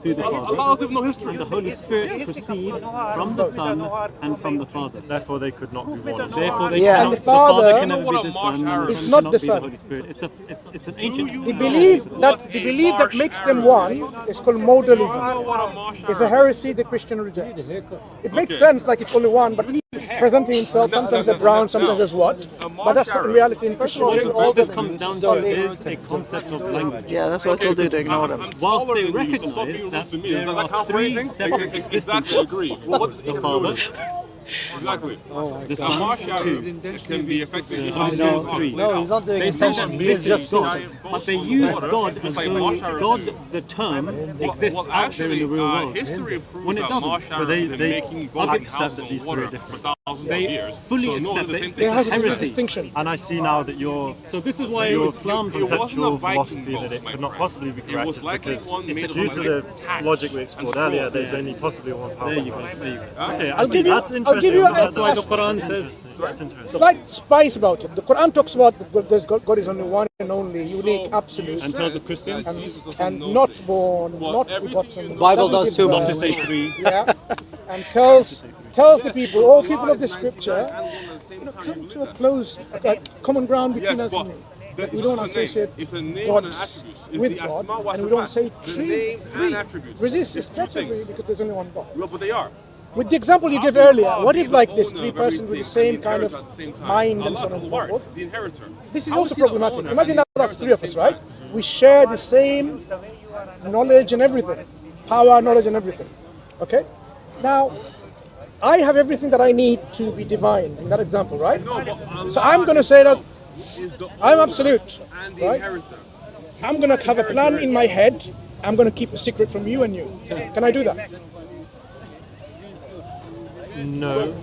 Speaker 2: through the
Speaker 7: Allah
Speaker 2: Father,
Speaker 7: doesn't know history.
Speaker 2: and the Holy Spirit proceeds from the Son and from the Father.
Speaker 3: Therefore, they could not be one.
Speaker 2: Therefore, they
Speaker 5: Yeah.
Speaker 2: cannot,
Speaker 1: And the
Speaker 2: the Father
Speaker 1: Father-
Speaker 2: can never
Speaker 7: What
Speaker 2: be
Speaker 7: a
Speaker 2: the Son, and
Speaker 7: marsh
Speaker 2: the
Speaker 1: It's
Speaker 2: Son
Speaker 1: not
Speaker 2: cannot
Speaker 1: the
Speaker 2: be
Speaker 1: Son.
Speaker 2: the Holy Spirit. It's an ancient.
Speaker 1: The belief that makes them one is called modalism. It's a heresy the Christian rejects. It makes sense like it's only one, but presenting himself sometimes as brown, sometimes as what. But that's not in reality in Christianity.
Speaker 2: All this comes down to is a concept of language.
Speaker 5: Yeah, that's what I told you to ignore them.
Speaker 2: Whilst they recognize that there are three separate
Speaker 7: Exactly,
Speaker 2: existences,
Speaker 7: agree. Well, what does
Speaker 2: the
Speaker 7: it
Speaker 2: Father,
Speaker 7: Exactly.
Speaker 2: the Son, two,
Speaker 7: It can be effective.
Speaker 2: the Holy Spirit, three.
Speaker 5: No, he's not doing
Speaker 2: They
Speaker 5: it.
Speaker 2: say that this is God, but they use God as
Speaker 7: Just like
Speaker 2: though
Speaker 7: Mashar
Speaker 2: God,
Speaker 7: too.
Speaker 2: the term, exists
Speaker 7: Well,
Speaker 2: out there in the real world.
Speaker 7: history proves
Speaker 2: When it
Speaker 7: that
Speaker 2: doesn't.
Speaker 7: Mashar
Speaker 3: But they
Speaker 7: has been making God
Speaker 3: accept that these three are different.
Speaker 7: for thousands of
Speaker 2: They
Speaker 7: years.
Speaker 2: fully
Speaker 7: So no,
Speaker 2: accept
Speaker 7: the
Speaker 2: it.
Speaker 7: same
Speaker 1: There
Speaker 7: thing.
Speaker 1: has to be a
Speaker 2: Heresy.
Speaker 1: distinction.
Speaker 3: And I see now that your
Speaker 2: So this is why
Speaker 3: your
Speaker 2: Islam says
Speaker 3: conceptual
Speaker 7: Viking
Speaker 3: philosophy
Speaker 7: boat,
Speaker 3: that it
Speaker 7: my
Speaker 3: could not
Speaker 7: friend.
Speaker 3: possibly be
Speaker 7: It
Speaker 3: correct
Speaker 7: was
Speaker 3: is
Speaker 7: likely
Speaker 3: because
Speaker 7: one made
Speaker 3: if
Speaker 7: of
Speaker 3: due to the
Speaker 7: tax
Speaker 3: logic we explored
Speaker 7: and
Speaker 3: earlier,
Speaker 7: scroll.
Speaker 3: there's only possibly one power.
Speaker 2: there you go. There you go.
Speaker 3: Okay,
Speaker 1: I'll give you-
Speaker 3: that's
Speaker 1: I'll
Speaker 3: interesting.
Speaker 1: give you a-
Speaker 2: That's why the Quran says
Speaker 3: That's interesting.
Speaker 1: Slight spice about it. The Quran talks about that God is only one and only, unique, absolute,
Speaker 2: and tells the Christians
Speaker 1: and not born, not begotten.
Speaker 5: Bible
Speaker 1: Doesn't
Speaker 5: does
Speaker 1: give
Speaker 5: too,
Speaker 1: birth.
Speaker 5: man.
Speaker 2: to say three.
Speaker 1: Yeah, and tells the people, all people of the Scripture, come to a close, a common ground between us and you. That we don't associate
Speaker 7: It's a name
Speaker 1: God
Speaker 7: and an attribute. It's
Speaker 1: with
Speaker 7: the
Speaker 1: God,
Speaker 7: asma wa
Speaker 1: and we don't
Speaker 7: sifat.
Speaker 1: say
Speaker 7: The
Speaker 1: three.
Speaker 7: names and attributes.
Speaker 1: Resist is
Speaker 7: Two
Speaker 1: better
Speaker 7: things.
Speaker 1: because there's only one God.
Speaker 7: Well, but they are.
Speaker 1: With the example you gave earlier, what if like this three person with the same kind of mind and so on and so forth?
Speaker 7: The inheritor.
Speaker 1: This is also problematic. Imagine now that's three of us, right? We share the same knowledge and everything, power, knowledge and everything. Okay? Now, I have everything that I need to be divine in that example, right? So I'm going to say that I'm absolute, right? I'm going to have a plan in my head. I'm going to keep a secret from you and you. Can I do that?
Speaker 3: No.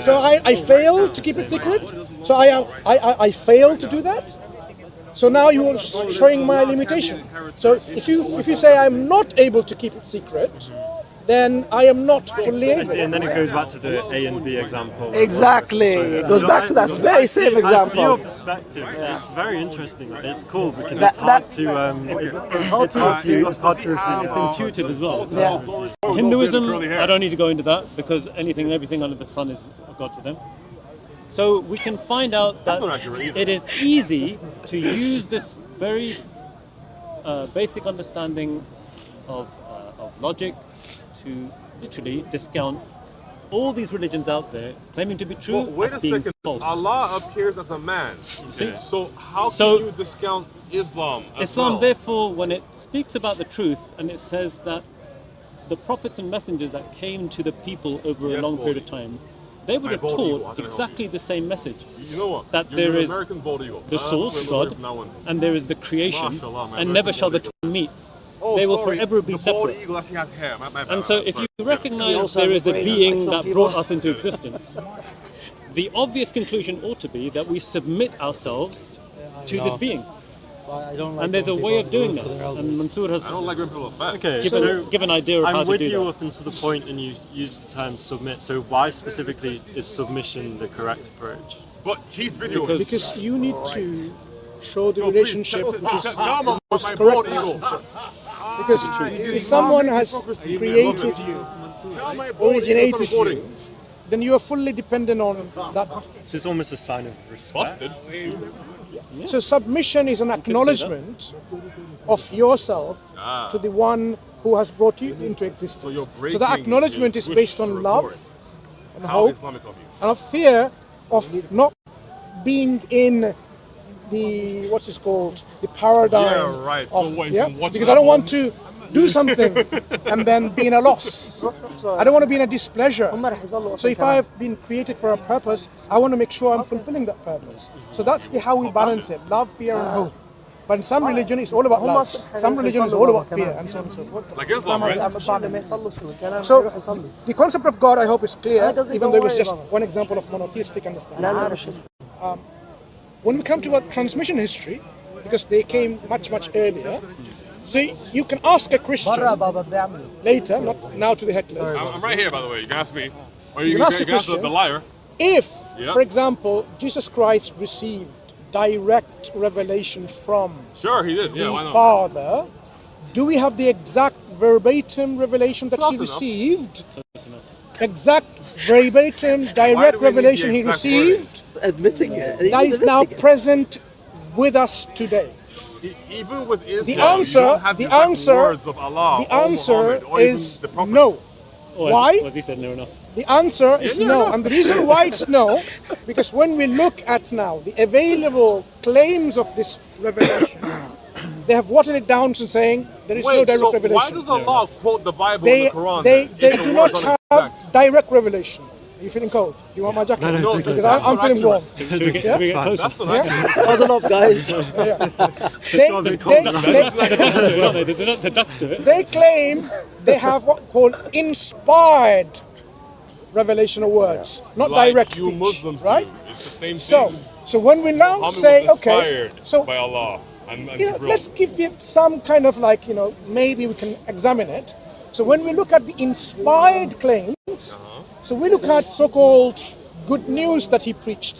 Speaker 1: So I fail to keep it secret. So I fail to do that. So now you are showing my limitation. So if you say I'm not able to keep it secret, then I am not fully
Speaker 3: I
Speaker 1: able.
Speaker 3: see, and then it goes back to the A and B example.
Speaker 5: Exactly. It goes back to that very same
Speaker 3: I see your
Speaker 5: example.
Speaker 3: perspective. It's very interesting. It's cool because
Speaker 5: That-
Speaker 3: it's hard
Speaker 5: that-
Speaker 3: to it's hard to refute.
Speaker 2: it's intuitive as well.
Speaker 5: Yeah.
Speaker 2: Hinduism, I don't need to go into that because anything and everything under the sun is a god for them. So we can find out that it is easy to use this very basic understanding of logic to literally discount all these religions out there claiming to be true
Speaker 7: Well, wait
Speaker 2: as
Speaker 7: a
Speaker 2: being
Speaker 7: second.
Speaker 2: false.
Speaker 7: Allah appears as a man.
Speaker 2: See?
Speaker 7: So how
Speaker 2: So-
Speaker 7: can you discount Islam? As
Speaker 2: Islam,
Speaker 7: well?
Speaker 2: therefore, when it speaks about the truth and it says that the prophets and messengers that came to the people over a
Speaker 7: Yes,
Speaker 2: long period
Speaker 7: Baldy.
Speaker 2: of time, they would
Speaker 7: My
Speaker 2: have
Speaker 7: Baldy, how
Speaker 2: taught
Speaker 7: can I
Speaker 2: exactly the same message.
Speaker 7: You know what?
Speaker 2: That
Speaker 7: You're
Speaker 2: there
Speaker 7: an
Speaker 2: is
Speaker 7: American bald eagle.
Speaker 2: The source,
Speaker 7: That's
Speaker 2: God,
Speaker 7: what we're now in.
Speaker 2: and there is the creation,
Speaker 7: Mashallah, my
Speaker 2: and never
Speaker 7: American
Speaker 2: shall the
Speaker 7: bald
Speaker 2: two meet.
Speaker 7: Oh,
Speaker 2: They will
Speaker 7: sorry.
Speaker 2: forever be
Speaker 7: the bald
Speaker 2: separate.
Speaker 7: eagle actually has hair. My bad.
Speaker 2: And so if
Speaker 7: Sorry.
Speaker 2: you
Speaker 7: Yeah.
Speaker 2: recognize
Speaker 5: also
Speaker 2: there
Speaker 5: have
Speaker 2: is a
Speaker 5: a brain
Speaker 2: being
Speaker 5: like some
Speaker 2: that
Speaker 5: people.
Speaker 2: brought us into existence, the obvious conclusion ought to be that we submit ourselves to this being.
Speaker 4: I don't like
Speaker 2: And there's a
Speaker 4: when
Speaker 2: way of
Speaker 4: people
Speaker 2: doing
Speaker 4: rude
Speaker 2: that.
Speaker 4: to their elders.
Speaker 2: And Mansoor has
Speaker 7: I don't like when people are fat.
Speaker 3: Okay,
Speaker 2: given an idea of how
Speaker 3: I'm
Speaker 2: to
Speaker 3: with
Speaker 2: do
Speaker 3: you
Speaker 2: that.
Speaker 3: up until the point, and you use the term submit. So why specifically is submission the correct approach?
Speaker 7: But he's videoing.
Speaker 2: Because-
Speaker 1: Because you need to show the relationship which is the most correct relationship. Because if someone has created you, originated you, then you are fully dependent on that.
Speaker 3: So it's almost a sign of respect.
Speaker 1: So submission is an acknowledgement of yourself to the one who has brought you into existence. So the acknowledgement is based on love and hope and a fear of not being in the, what's it called, the paradigm.
Speaker 7: Yeah, right.
Speaker 1: Of,
Speaker 7: So what,
Speaker 1: yeah?
Speaker 7: watch
Speaker 1: Because
Speaker 7: that
Speaker 1: I don't
Speaker 7: one.
Speaker 1: want to do something and then be in a loss. I don't want to be in a displeasure. So if I have been created for a purpose, I want to make sure I'm fulfilling that purpose. So that's how we balance it, love, fear and hope. But in some religion it's all about love. Some religion is all about fear and so on and so forth.
Speaker 7: Like Islam, right?
Speaker 1: So the concept of God, I hope, is clear, even though it was just one example of monotheistic understanding. When we come to our transmission history, because they came much earlier, so you can ask a Christian later, not now to the hecklers.
Speaker 7: I'm right here, by the way. You can ask me. Or you
Speaker 1: can ask
Speaker 7: can
Speaker 1: a
Speaker 7: ask
Speaker 1: question.
Speaker 7: the liar.
Speaker 1: If,
Speaker 7: Yeah.
Speaker 1: for example, Jesus Christ received direct revelation from
Speaker 7: Sure, he did. Yeah,
Speaker 1: the
Speaker 7: why not?
Speaker 1: Father, do we have the exact verbatim revelation that
Speaker 7: Close
Speaker 1: he
Speaker 7: enough.
Speaker 1: received? Exact verbatim
Speaker 7: Why do
Speaker 1: direct
Speaker 7: we need the
Speaker 1: revelation he
Speaker 7: exact wording?
Speaker 1: received
Speaker 5: Admitting it.
Speaker 1: that is now present with us today.
Speaker 7: Even with Islam,
Speaker 1: The answer-
Speaker 7: you don't have
Speaker 1: the
Speaker 7: exact
Speaker 1: answer-
Speaker 7: words of Allah
Speaker 1: The
Speaker 7: or
Speaker 1: answer
Speaker 7: Muhammad or even
Speaker 1: is
Speaker 7: the Prophet.
Speaker 1: no. Why?
Speaker 2: Was he said no enough?
Speaker 1: The answer is
Speaker 7: Yeah,
Speaker 1: no.
Speaker 7: no.
Speaker 1: And the reason why it's no, because when we look at now the available claims of this revelation, they have watered it down to saying there is no
Speaker 7: Wait,
Speaker 1: direct
Speaker 7: so
Speaker 1: revelation.
Speaker 7: why does Allah quote the Bible
Speaker 1: They,
Speaker 7: and the Quran?
Speaker 1: they,
Speaker 7: then,
Speaker 1: they
Speaker 7: if the
Speaker 1: do
Speaker 7: words
Speaker 1: not
Speaker 7: aren't
Speaker 1: have
Speaker 7: exact?
Speaker 1: direct revelation. Are you feeling cold? Do you want my jacket?
Speaker 7: No,
Speaker 1: Because I'm feeling warm.
Speaker 2: Can we get closer?
Speaker 7: That's not accurate.
Speaker 5: Huddle up, guys.
Speaker 2: The ducks do it.
Speaker 1: They claim they have what called inspired revelational words, not
Speaker 7: Like
Speaker 1: direct
Speaker 7: you
Speaker 1: speech,
Speaker 7: Muslims
Speaker 1: right?
Speaker 7: do. It's the same
Speaker 1: So,
Speaker 7: thing.
Speaker 1: so when we now
Speaker 7: Muhammad
Speaker 1: say,
Speaker 7: was
Speaker 1: okay,
Speaker 7: inspired
Speaker 1: so
Speaker 7: by Allah and Jibreel.
Speaker 1: let's give it some kind of like, maybe we can examine it. So when we look at the inspired claims, so we look at so-called good news that he preached.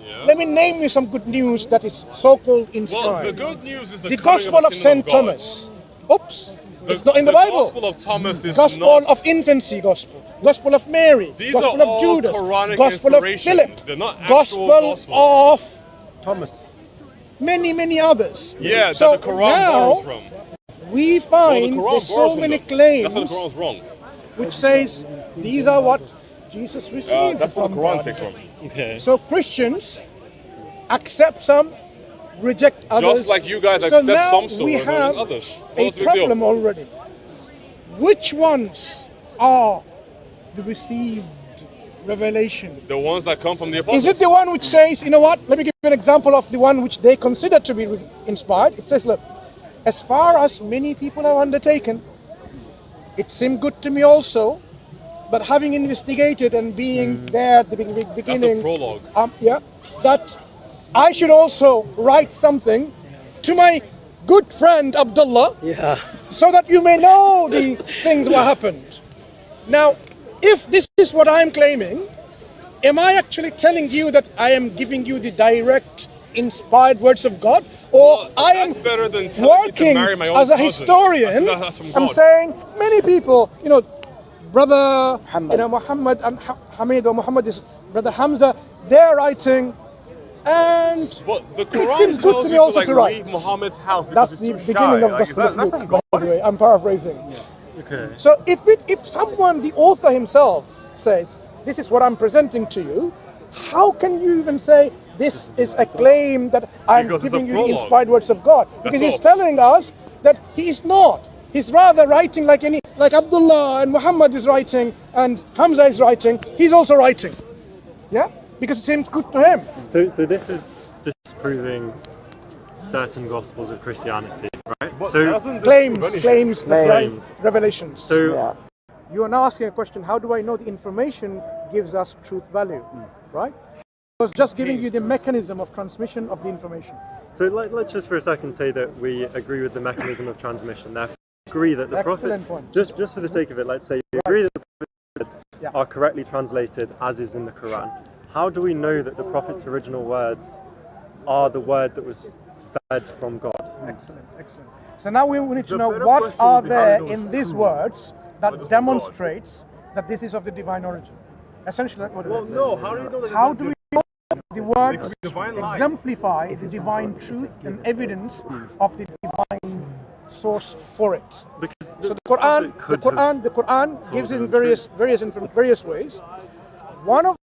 Speaker 7: Yeah.
Speaker 1: Let me name you some good news that is so-called
Speaker 7: Well, the
Speaker 1: inspired.
Speaker 7: good news is the
Speaker 1: The
Speaker 7: coming
Speaker 1: Gospel of
Speaker 7: the
Speaker 1: St.
Speaker 7: kingdom God.
Speaker 1: Thomas. Oops, it's not in the Bible.
Speaker 7: Gospel of Thomas is
Speaker 1: Gospel
Speaker 7: not.
Speaker 1: of infancy, gospel. Gospel of Mary.
Speaker 7: These
Speaker 1: Gospel
Speaker 7: are
Speaker 1: of
Speaker 7: all
Speaker 1: Judas.
Speaker 7: Quranic
Speaker 1: Gospel of
Speaker 7: inspirations.
Speaker 1: Philip.
Speaker 7: They're not actual
Speaker 1: Gospel
Speaker 7: Gospels.
Speaker 1: of Thomas. Many others.
Speaker 7: Yeah,
Speaker 1: so
Speaker 7: that the Quran
Speaker 1: now
Speaker 7: borrows from.
Speaker 1: we
Speaker 7: Well,
Speaker 1: find
Speaker 7: the Quran
Speaker 1: there's so
Speaker 7: borrows from
Speaker 1: many
Speaker 7: them. That's why
Speaker 1: claims
Speaker 7: the Quran's wrong.
Speaker 1: which says these are what Jesus received
Speaker 7: That's what
Speaker 1: from
Speaker 7: the Quran
Speaker 1: God.
Speaker 7: takes from.
Speaker 2: Okay.
Speaker 1: So Christians accept some, reject others.
Speaker 7: Just like you guys
Speaker 1: so
Speaker 7: accept
Speaker 1: now
Speaker 7: some
Speaker 1: we
Speaker 7: surahs
Speaker 1: have
Speaker 7: and others.
Speaker 1: a
Speaker 7: What's the big deal?
Speaker 1: problem already. Which ones are the received revelation?
Speaker 7: The ones that come from the apostles.
Speaker 1: Is it the one which says, you know what, let me give you an example of the one which they consider to be inspired. It says, look, as far as many people have undertaken, it seemed good to me also, but having investigated and being there at the beginning,
Speaker 7: prologue.
Speaker 1: That I should also write something to my good friend Abdullah, so that you may know the things that happened. Now, if this is what I'm claiming, am I actually telling you that I am giving you the direct inspired words of God? Or I am
Speaker 7: That's better than telling me to
Speaker 1: working
Speaker 7: marry my own
Speaker 1: as a
Speaker 7: cousin.
Speaker 1: historian,
Speaker 7: That's from
Speaker 1: I'm
Speaker 7: God.
Speaker 1: saying many people, brother Muhammad and Hamid, or Muhammad is brother Hamza, they're writing, and
Speaker 7: But the
Speaker 1: it
Speaker 7: Quran
Speaker 1: seems good
Speaker 7: tells
Speaker 1: to me
Speaker 7: you to
Speaker 1: also
Speaker 7: like
Speaker 1: to write.
Speaker 7: leave Muhammad's house
Speaker 1: That's
Speaker 7: because
Speaker 1: the
Speaker 7: he's too
Speaker 1: beginning
Speaker 7: shy.
Speaker 1: of
Speaker 7: Like,
Speaker 1: Gospel
Speaker 7: is
Speaker 1: of
Speaker 7: that
Speaker 1: Luke,
Speaker 7: from
Speaker 1: by
Speaker 7: God?
Speaker 1: the way. I'm paraphrasing.
Speaker 3: Okay.
Speaker 1: So if someone, the author himself, says, this is what I'm presenting to you, how can you even say this is a claim that I'm
Speaker 7: Because it's
Speaker 1: giving
Speaker 7: a
Speaker 1: you the
Speaker 7: prologue.
Speaker 1: inspired words of God? Because
Speaker 7: That's
Speaker 1: he's
Speaker 7: all.
Speaker 1: telling us that he is not. He's rather writing like Abdullah and Muhammad is writing and Hamza is writing. He's also writing. Yeah? Because it seems good to him.
Speaker 3: So this is disproving certain gospels of Christianity, right?
Speaker 7: But
Speaker 3: So
Speaker 7: doesn't
Speaker 1: Claims,
Speaker 7: prove anything.
Speaker 1: claims,
Speaker 3: Claims.
Speaker 1: revelations.
Speaker 3: so
Speaker 1: You are now asking a question, how do I know the information gives us truth value, right? I was just giving you the mechanism of transmission of the information.
Speaker 3: So let's just for a second say that we agree with the mechanism of transmission. Therefore, agree that the
Speaker 1: Excellent
Speaker 3: prophet,
Speaker 1: point.
Speaker 3: just for the sake of it, let's say we agree that the prophets
Speaker 1: Yeah.
Speaker 3: are correctly translated as is in the Quran. How do we know that the prophet's original words are the word that was fed from God.
Speaker 1: Excellent, excellent. So now we need to know what are there in these words that demonstrates that this is of the divine origin. Essentially, that's what it is.
Speaker 7: No, how do you know that?
Speaker 1: How do we know the words exemplify the divine truth and evidence of the divine source for it?
Speaker 3: Because
Speaker 1: So the Quran gives it in various ways. One of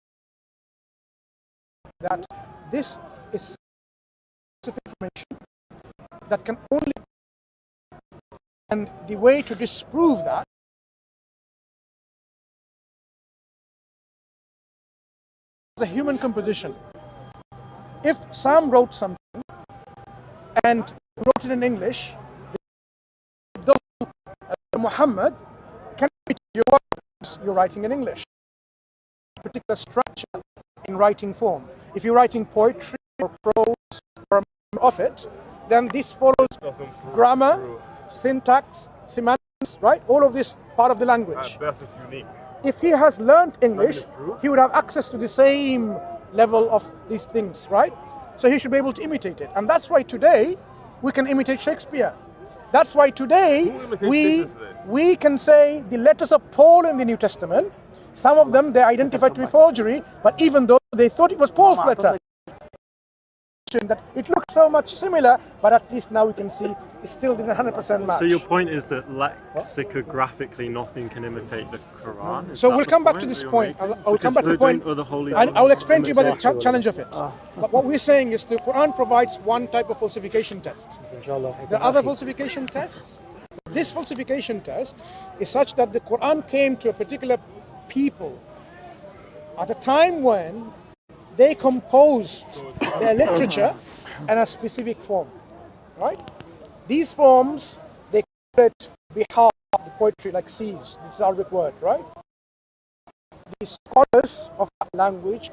Speaker 1: that this is information that can only, and the way to disprove that is a human composition. If Sam wrote something and wrote it in English, Muhammad can read your words you're writing in English. Particular structure in writing form. If you're writing poetry or prose or of it, then this follows grammar, syntax, semantics, right? All of this part of the language.
Speaker 7: That is unique.
Speaker 1: If he has learned English, he would have access to the same level of these things, right? So he should be able to imitate it. And that's why today we can imitate Shakespeare. That's why today we can say the letters of Paul in the New Testament, some of them they identified to be forgery, but even though they thought it was Paul's letter, that it looks so much similar, but at least now we can see it still didn't 100% match.
Speaker 3: So your point is that lexicographically nothing can imitate the Quran? Is
Speaker 1: So
Speaker 3: that
Speaker 1: we'll
Speaker 3: the
Speaker 1: come back
Speaker 3: point
Speaker 1: to this
Speaker 3: that you're
Speaker 1: point.
Speaker 3: making?
Speaker 1: I'll come back to the point. I'll explain to you about the challenge of it. But what we're saying is the Quran provides one type of falsification test. There are other falsification tests. This falsification test is such that the Quran came to a particular people at a time when they composed their literature in a specific form, right? These forms, they call it bihar, the poetry like seas, this is Arabic word, right? The scholars of that language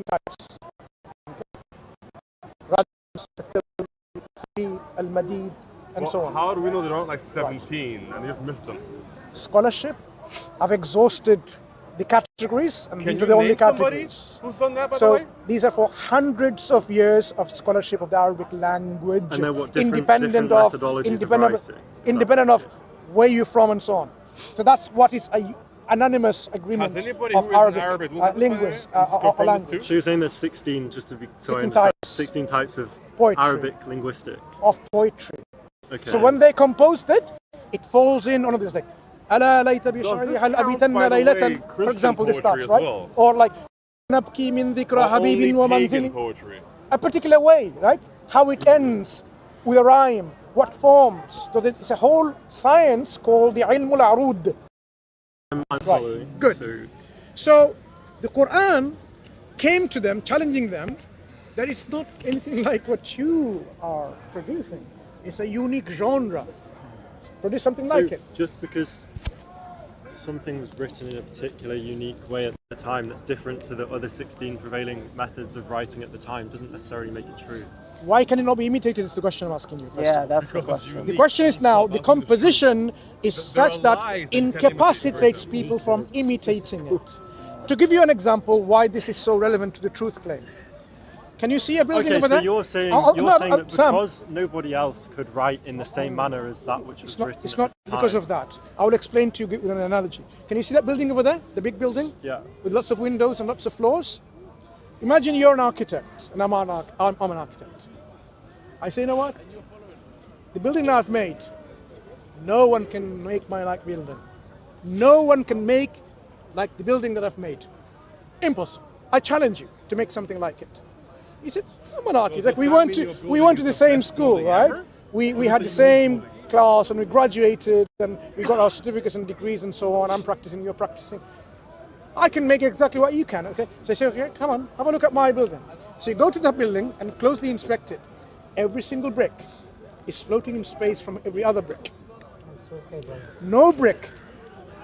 Speaker 1: types, al-madid, and so on.
Speaker 7: How do we know there aren't like 17 and they just missed them?
Speaker 1: Scholarship, I've exhausted the categories, and these are the only categories.
Speaker 7: Who's done that, by the
Speaker 1: So
Speaker 7: way?
Speaker 1: these are for hundreds of years of scholarship of the Arabic language,
Speaker 3: And they're what, different
Speaker 1: independent
Speaker 3: methodologies of writing?
Speaker 1: independent of where you're from and so on. So that's what is a unanimous agreement
Speaker 7: Has anybody
Speaker 1: of
Speaker 7: who is an
Speaker 1: Arabic
Speaker 7: Arabic looked at this,
Speaker 1: linguists
Speaker 7: by the way?
Speaker 1: or
Speaker 7: From
Speaker 1: language
Speaker 7: this
Speaker 3: So you're saying there's 16, just to be so I
Speaker 1: 16
Speaker 3: understand,
Speaker 1: types.
Speaker 3: 16 types of
Speaker 1: Poetry.
Speaker 3: Arabic linguistic.
Speaker 1: of poetry.
Speaker 3: Okay.
Speaker 1: So when they composed it, it falls in one of these like ألا ليت بشعري هل أبيتن ليلة, for example, this starts, right?
Speaker 7: well?
Speaker 1: Or like نبكي من ذكرى حبيب ومنزل,
Speaker 7: Poetry.
Speaker 1: a particular way, right? How it ends with a rhyme, what forms. So it's a whole science called the علم العروض.
Speaker 3: I'm following.
Speaker 1: Good. So the Quran came to them, challenging them that it's not anything like what you are producing. It's a unique genre. Produce something
Speaker 3: So
Speaker 1: like it.
Speaker 3: just because something was written in a particular unique way at the time that's different to the other 16 prevailing methods of writing at the time doesn't necessarily make it true.
Speaker 1: Why can it not be imitated is the question I'm asking you.
Speaker 5: Yeah, that's the question.
Speaker 1: The question is now, the composition is such that incapacitates people from imitating it. To give you an example why this is so relevant to the truth claim. Can you see a building
Speaker 3: Okay,
Speaker 1: over
Speaker 3: so
Speaker 1: there?
Speaker 3: you're saying,
Speaker 1: Sam,
Speaker 3: that because nobody else could write in the same manner as that which was written
Speaker 1: it's not
Speaker 3: at the
Speaker 1: because
Speaker 3: time.
Speaker 1: of that. I will explain to you with an analogy. Can you see that building over there? The big building?
Speaker 3: Yeah.
Speaker 1: With lots of windows and lots of floors? Imagine you're an architect and I'm an architect. I say, you know what? The building that I've made, no one can make my like building. No one can make like the building that I've made. Impossible. I challenge you to make something like it. He said, I'm an architect. We went to the same school, right? We had the same class and we graduated and we got our certificates and degrees and so on. I'm practicing, you're practicing. I can make exactly what you can, okay? So I say, okay, come on, have a look at my building. So you go to that building and closely inspect it. Every single brick is floating in space from every other brick. No brick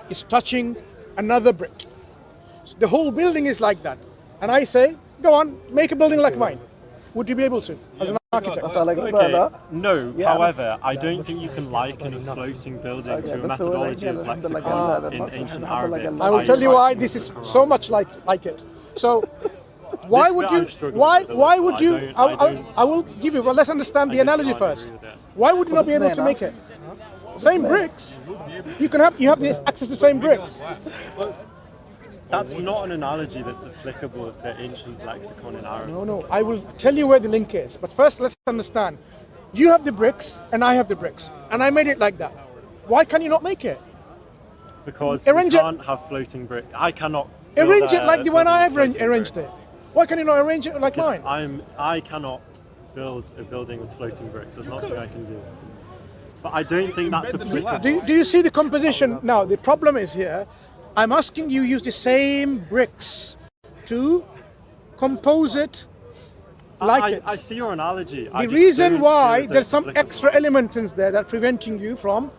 Speaker 1: is touching another brick. So the whole building is like that. And I say, go on, make a building like mine. Would you be able to, as an architect?
Speaker 3: Okay, no, however, I don't think you can liken a floating building to a methodology of lexicon in ancient Arabic.
Speaker 1: I will tell you why this is so much like it. So Why
Speaker 3: This
Speaker 1: would
Speaker 3: bit
Speaker 1: you?
Speaker 3: I'm struggling
Speaker 1: Why?
Speaker 3: with a
Speaker 1: Why
Speaker 3: little.
Speaker 1: would you? I will give you. Well, let's understand the
Speaker 3: I just
Speaker 1: analogy
Speaker 3: can't
Speaker 1: first.
Speaker 3: agree with it.
Speaker 1: Why would you not be able to make it? Same bricks. You have the access to same bricks.
Speaker 3: That's not an analogy that's applicable to ancient lexicon in Arabic.
Speaker 1: No. I will tell you where the link is. But first, let's understand. You have the bricks, and I have the bricks, and I made it like that. Why can you not make it?
Speaker 3: Because
Speaker 1: Arrange
Speaker 3: we
Speaker 1: it-
Speaker 3: can't have floating brick. I cannot build
Speaker 1: Arrange it like the one I have
Speaker 3: floating
Speaker 1: arranged it.
Speaker 3: bricks.
Speaker 1: Why can you not arrange it like mine?
Speaker 3: I cannot build a building with floating bricks. That's not something I can do. But I don't think that's applicable.
Speaker 1: Do you see the composition? Now, the problem is here. I'm asking you use the same bricks to compose it like it.
Speaker 3: I see your analogy.
Speaker 1: The reason why there's some extra elements in there that are preventing you from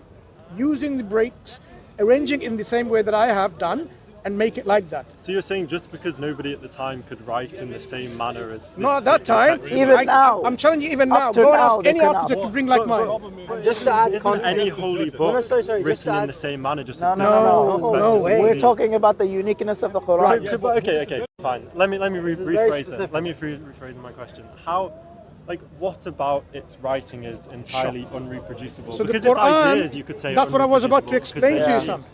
Speaker 1: using the bricks, arranging in the same way that I have done, and make it like that.
Speaker 3: So you're saying just because nobody at the time could write in the same manner as this
Speaker 1: Not at that
Speaker 3: particular
Speaker 1: time.
Speaker 3: text,
Speaker 5: Even now.
Speaker 1: I'm challenging you even
Speaker 5: Up
Speaker 1: now.
Speaker 5: to
Speaker 1: Go and
Speaker 5: now,
Speaker 1: ask
Speaker 5: they
Speaker 1: any
Speaker 5: cannot.
Speaker 1: architect to bring like mine.
Speaker 4: Just to add
Speaker 3: isn't
Speaker 4: context.
Speaker 3: any holy book
Speaker 4: sorry, just
Speaker 3: written
Speaker 4: to
Speaker 3: in
Speaker 4: add-
Speaker 3: the same manner? Just
Speaker 5: No,
Speaker 3: with
Speaker 5: no,
Speaker 3: different
Speaker 5: no,
Speaker 3: aspects
Speaker 1: no
Speaker 3: of
Speaker 1: way.
Speaker 5: We're
Speaker 3: the-
Speaker 5: talking about the uniqueness of the Quran.
Speaker 3: Okay, fine. Let me
Speaker 4: very
Speaker 3: rephrase it.
Speaker 4: specific.
Speaker 3: Let me rephrase my question. How, like, what about its writing is entirely unreproducible?
Speaker 1: So the
Speaker 3: because its
Speaker 1: Quran,
Speaker 3: ideas, you could say, are
Speaker 1: that's what I was about to
Speaker 3: unreproducible
Speaker 1: explain to you,
Speaker 3: because
Speaker 1: son.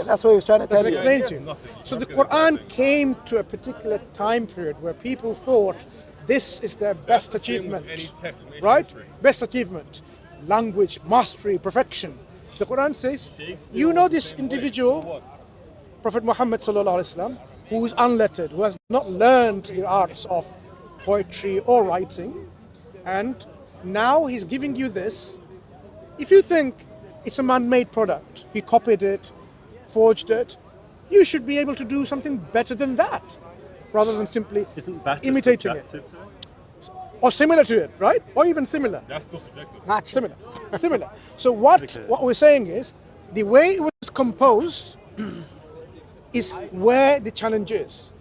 Speaker 5: That's what he was trying to tell
Speaker 1: I'll
Speaker 5: you.
Speaker 1: explain to you. So the Quran came to a particular time period where people thought this is their best achievement, right? Best achievement, language, mastery, perfection. The Quran says, you know this individual, Prophet Muhammad sallallahu alaihi wasallam, who is unlettered, who has not learned the arts of poetry or writing, and now he's giving you this. If you think it's a man-made product, he copied it, forged it, you should be able to do something better than that, rather than simply
Speaker 3: isn't better
Speaker 1: imitating it.
Speaker 3: subjective, though?
Speaker 1: Or similar to it, right? Or even similar.
Speaker 7: That's still subjective.
Speaker 1: Similar. So what we're saying is, the way it was composed is where the challenge is.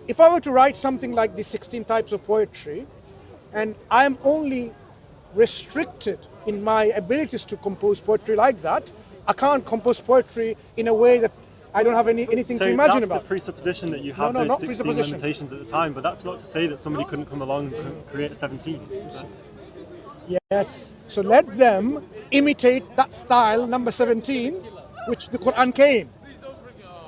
Speaker 1: If I were to write something like the 16 types of poetry, and I'm only restricted in my abilities to compose poetry like that, I can't compose poetry in a way that I don't have anything
Speaker 3: So
Speaker 1: to imagine
Speaker 3: that's
Speaker 1: about.
Speaker 3: the presupposition that you have
Speaker 1: No,
Speaker 3: those
Speaker 1: not
Speaker 3: 16
Speaker 1: presupposition.
Speaker 3: limitations at the time, but that's not to say that somebody couldn't come along and create 17.
Speaker 1: Yes. So let them imitate that style, number 17, which the Quran came.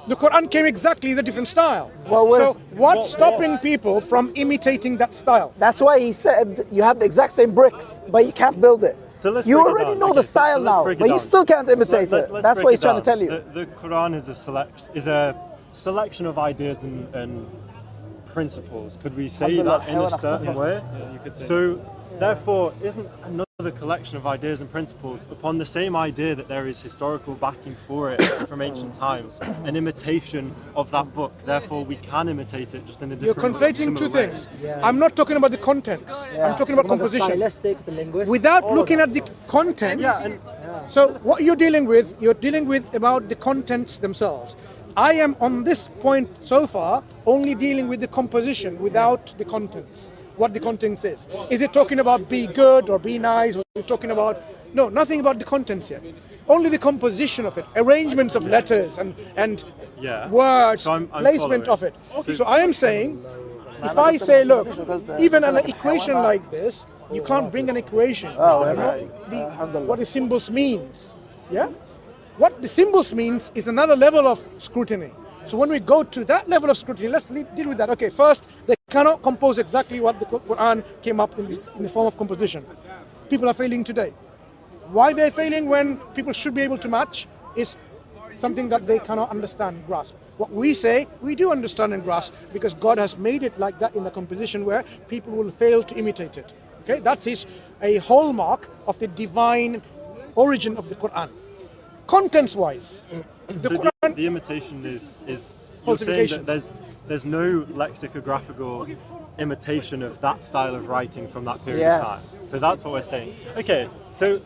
Speaker 1: The Quran came exactly the different style.
Speaker 5: Well,
Speaker 1: so what's stopping people from imitating that style?
Speaker 5: That's why he said you have the exact same bricks, but you can't build it.
Speaker 3: So let's
Speaker 5: You
Speaker 3: break it
Speaker 5: already
Speaker 3: down.
Speaker 5: know
Speaker 3: Okay,
Speaker 5: the
Speaker 3: so
Speaker 5: style
Speaker 3: let's
Speaker 5: now,
Speaker 3: break it
Speaker 5: but you
Speaker 3: down.
Speaker 5: still can't imitate
Speaker 3: Let's
Speaker 5: it.
Speaker 3: break
Speaker 5: That's what he's
Speaker 3: it
Speaker 5: trying to
Speaker 3: down.
Speaker 5: tell you.
Speaker 3: The Quran is a selection of ideas and principles. Could we say that in a certain way?
Speaker 2: Yeah, you could say.
Speaker 3: So, therefore, isn't another collection of ideas and principles upon the same idea that there is historical backing for it from ancient times, an imitation of that book? Therefore, we can imitate it just in a
Speaker 1: You're
Speaker 3: different,
Speaker 1: conflating two
Speaker 3: similar way.
Speaker 1: things. I'm not talking about the contents. I'm talking about composition.
Speaker 4: The stylistics, the linguistics.
Speaker 1: Without
Speaker 4: all of
Speaker 1: looking
Speaker 4: that.
Speaker 1: at the contents.
Speaker 3: Yeah, and
Speaker 1: So what you're dealing with about the contents themselves. I am on this point so far only dealing with the composition without the contents. What the contents is. Is it talking about be good or be nice? Or is it talking about no, nothing about the contents yet. Only the composition of it, arrangements of letters and
Speaker 3: Yeah.
Speaker 1: words,
Speaker 3: So I'm
Speaker 1: placement
Speaker 3: following.
Speaker 1: of it. So I am saying, if I say, look, even an equation like this, you can't bring an equation. What the symbols means. Yeah? What the symbols means is another level of scrutiny. So when we go to that level of scrutiny, let's deal with that. Okay, first, they cannot compose exactly what the Quran came up in the form of composition. People are failing today. Why they're failing when people should be able to match is something that they cannot understand, grasp. What we say, we do understand and grasp because God has made it like that in a composition where people will fail to imitate it. Okay, that's a hallmark of the divine origin of the Quran. Contents-wise, the
Speaker 3: So
Speaker 1: Quran.
Speaker 3: the imitation is you're saying
Speaker 1: Falsification.
Speaker 3: that there's no lexicographical imitation of that style of writing from that period of time.
Speaker 5: Yes.
Speaker 3: So that's what we're saying. Okay, so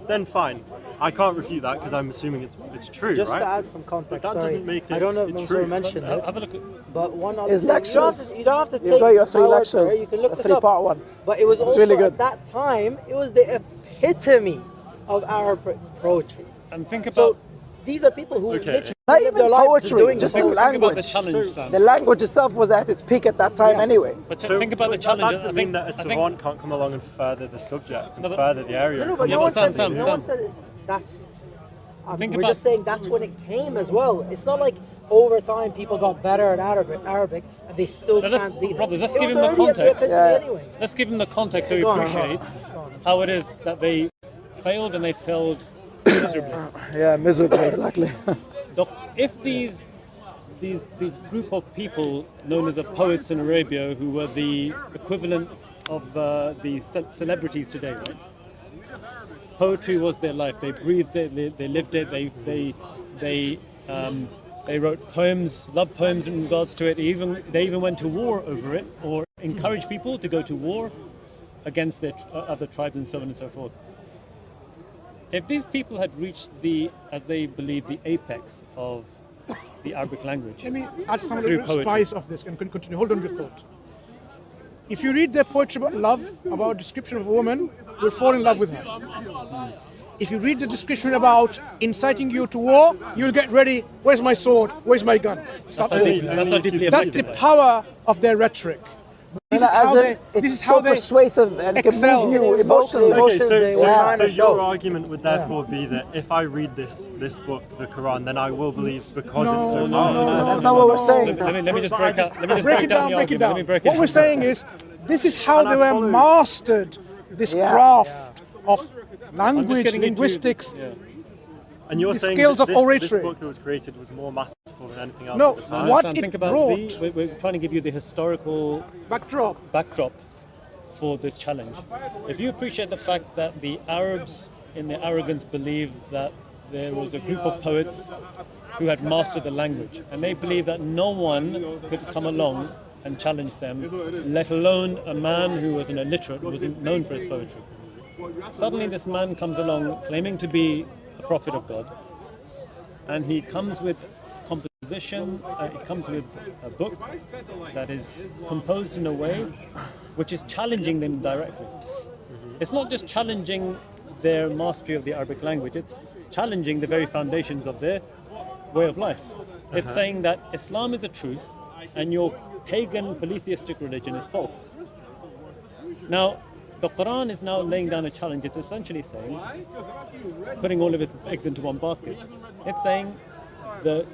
Speaker 3: then fine. I can't refute that because I'm assuming it's true,
Speaker 4: Just
Speaker 3: right?
Speaker 4: to add some context,
Speaker 3: But that
Speaker 4: sorry.
Speaker 3: doesn't make
Speaker 4: I
Speaker 3: it
Speaker 4: don't know if
Speaker 3: true.
Speaker 4: Mansour mentioned it,
Speaker 2: Have a look at.
Speaker 4: but one other
Speaker 5: His
Speaker 4: thing,
Speaker 5: lectures.
Speaker 4: you don't have to take
Speaker 5: You've got your 3
Speaker 4: my word for it,
Speaker 5: lectures,
Speaker 4: you can look
Speaker 5: a
Speaker 4: this up.
Speaker 5: 3-part one.
Speaker 4: But it was
Speaker 5: It's
Speaker 4: also
Speaker 5: really good.
Speaker 4: at that time, it was the epitome of our poetry.
Speaker 2: And think
Speaker 4: So
Speaker 2: about.
Speaker 4: these are people who
Speaker 3: Okay.
Speaker 4: literally
Speaker 5: Not
Speaker 4: live
Speaker 5: even
Speaker 4: their lives
Speaker 5: poetry,
Speaker 4: doing
Speaker 5: just
Speaker 4: this.
Speaker 5: the
Speaker 2: Think about the
Speaker 5: language.
Speaker 2: challenge, Sam.
Speaker 5: The language itself was at its peak at that time anyway.
Speaker 2: But
Speaker 3: So
Speaker 2: think about the
Speaker 3: that
Speaker 2: challenge.
Speaker 3: doesn't mean that a savant can't come along and further the subject and
Speaker 2: No, but-
Speaker 3: further the area.
Speaker 4: No, but
Speaker 2: Yeah,
Speaker 4: no
Speaker 2: but
Speaker 4: one said
Speaker 2: Sam,
Speaker 4: no one
Speaker 2: Sam.
Speaker 4: said that's.
Speaker 2: Think
Speaker 4: We're
Speaker 2: about-
Speaker 4: just saying that's when it came as well. It's not like over time people got better at Arabic and they still
Speaker 2: Now let's-
Speaker 4: can't read it.
Speaker 2: brothers, let's
Speaker 4: It
Speaker 2: give
Speaker 4: was
Speaker 2: him the
Speaker 4: already at
Speaker 2: context.
Speaker 4: epitome
Speaker 5: Yeah.
Speaker 4: anyway.
Speaker 2: Let's give him the context so he
Speaker 4: Go on.
Speaker 2: appreciates
Speaker 4: Go on.
Speaker 2: how it is that they failed and they failed miserably.
Speaker 5: Yeah, miserable, exactly.
Speaker 2: If these group of people known as the poets in Arabia, who were the equivalent of the celebrities today, right? Poetry was their life. They breathed it. They lived it. They wrote poems, love poems in regards to it. They even went to war over it, or encouraged people to go to war against their other tribes, and so on and so forth. If these people had reached as they believe, the apex of the Arabic language,
Speaker 1: Let me add some of
Speaker 2: Through
Speaker 1: the
Speaker 2: poetry.
Speaker 1: spice of this and continue. Hold on to your thought. If you read their poetry about love, about description of a woman, you'll fall in love with her. If you read the description about inciting you to war, you'll get ready. Where's my sword? Where's my gun? Start
Speaker 2: that's how deeply
Speaker 1: That's the
Speaker 2: affected by it.
Speaker 1: power of their rhetoric. This is how they.
Speaker 5: It's
Speaker 1: This is
Speaker 5: so
Speaker 1: how they.
Speaker 5: persuasive and can
Speaker 1: excel.
Speaker 5: move you
Speaker 4: It is
Speaker 5: emotionally.
Speaker 4: vocal.
Speaker 3: Okay,
Speaker 4: Emotions they were trying
Speaker 3: so
Speaker 4: to show.
Speaker 3: your argument would therefore be that if I read this book, the Quran, then I will believe because it's so powerful.
Speaker 5: That's not what we're saying.
Speaker 2: Let me just break out. Let me just
Speaker 1: Break
Speaker 2: break
Speaker 1: it
Speaker 2: down
Speaker 1: down.
Speaker 2: the
Speaker 1: Break it
Speaker 2: argument.
Speaker 1: down.
Speaker 2: Let me break it
Speaker 1: What we're
Speaker 2: down.
Speaker 1: saying is, this is how
Speaker 3: And I
Speaker 1: they were
Speaker 3: follow.
Speaker 1: mastered this
Speaker 5: Yeah.
Speaker 1: craft of
Speaker 2: I'm just
Speaker 1: language,
Speaker 2: getting into-
Speaker 1: linguistics.
Speaker 2: yeah.
Speaker 3: And you're
Speaker 1: The
Speaker 3: saying
Speaker 1: skills
Speaker 3: that
Speaker 1: of
Speaker 3: this
Speaker 1: oratory.
Speaker 3: book that was created was more masterful than anything else
Speaker 1: No,
Speaker 3: at the time.
Speaker 1: what
Speaker 2: Understand?
Speaker 1: it
Speaker 2: Think about
Speaker 1: brought-
Speaker 2: we're trying to give you the historical
Speaker 1: Backdrop.
Speaker 2: backdrop for this challenge. If you appreciate the fact that the Arabs, in their arrogance, believed that there was a group of poets who had mastered the language, and they believed that no one could come along and challenge them, let alone a man who was an illiterate, who wasn't known for his poetry. Suddenly this man comes along claiming to be a prophet of God, and he comes with composition, he comes with a book that is composed in a way which is challenging them directly. It's not just challenging their mastery of the Arabic language, it's challenging the very foundations of their way of life. It's saying that Islam is a truth and your pagan polytheistic religion is false. Now, the Quran is now laying down a challenge. It's essentially saying, putting all of its eggs into one basket. It's saying the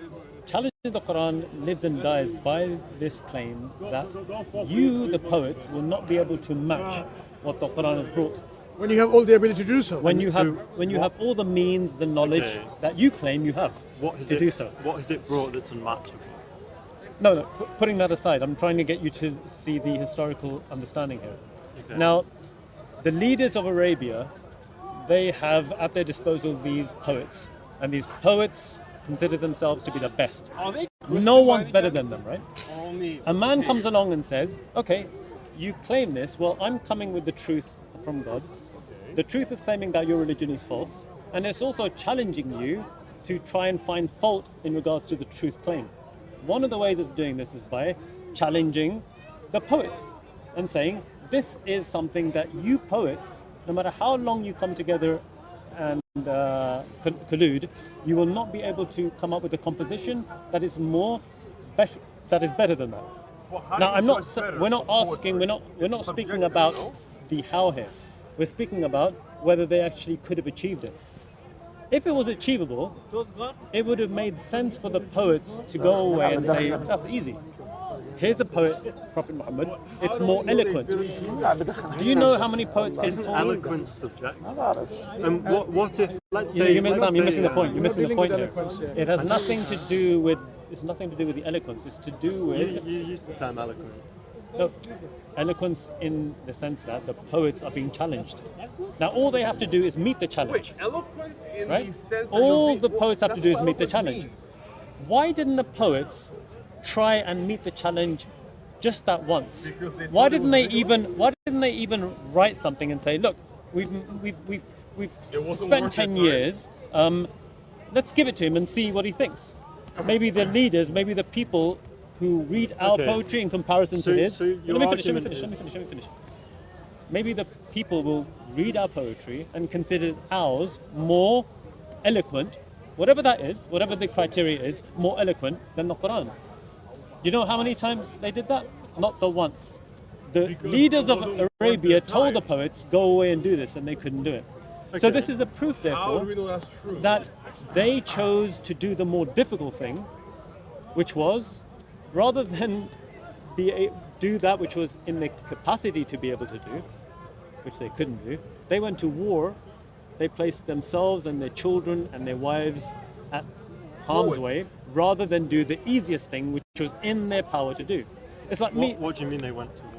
Speaker 2: challenge of the Quran lives and dies by this claim that you, the poets, will not be able to match what the Quran has brought.
Speaker 1: When you have all the ability to do so.
Speaker 2: When you have all the means, the knowledge
Speaker 3: Okay.
Speaker 2: that you claim you have
Speaker 3: What has
Speaker 2: to
Speaker 3: it,
Speaker 2: do so.
Speaker 3: What has it brought that's unmatchable?
Speaker 2: No, putting that aside, I'm trying to get you to see the historical understanding here.
Speaker 3: Okay.
Speaker 2: Now, the leaders of Arabia, they have at their disposal these poets, and these poets consider themselves to be the best. No one's better than them, right? A man comes along and says, okay, you claim this, well, I'm coming with the truth from God. The truth is claiming that your religion is false, and it's also challenging you to try and find fault in regards to the truth claim. One of the ways it's doing this is by challenging the poets and saying, this is something that you poets, no matter how long you come together and collude, you will not be able to come up with a composition that is that is better than that. Now, we're not speaking about the how here. We're speaking about whether they actually could have achieved it. If it was achievable, it would have made sense for the poets to go away and say, that's easy. Here's a poet, Prophet Muhammad, it's more eloquent. Do you know how many poets came
Speaker 3: Isn't
Speaker 2: before?
Speaker 3: eloquence subjective? What if, let's say...
Speaker 2: You're missing the point. You're missing the
Speaker 1: dealing
Speaker 2: point
Speaker 1: with
Speaker 2: here.
Speaker 1: eloquence, yeah.
Speaker 2: It has nothing to do with the eloquence. It's to do with
Speaker 3: You use the term eloquent.
Speaker 2: no, eloquence in the sense that the poets are being challenged. Now, all they have to do is meet the challenge. Right? All the poets have to do is meet the challenge. Why didn't the poets try and meet the challenge just that once? Why didn't they even write something and say, look, we've spent 10 years, let's give it to him and see what he thinks. Maybe the leaders, maybe the people who read our
Speaker 3: Okay.
Speaker 2: poetry in comparison
Speaker 3: So-
Speaker 2: to his.
Speaker 3: so your
Speaker 2: Let me
Speaker 3: argument
Speaker 2: finish. Maybe the people will read our poetry and consider ours more eloquent whatever that is, whatever the criteria is, more eloquent than the Quran. You know how many times they did that? Not the once. The leaders of Arabia told the poets, go away and do this, and they couldn't do it. So this is a proof, therefore, that they chose to do the more difficult thing, which was, rather than do that which was in their capacity to be able to do, which they couldn't do, they went to war. They placed themselves and their children and their wives at harm's way, rather than do the easiest thing, which was in their power to do. It's like me.
Speaker 3: What do you mean they went to war?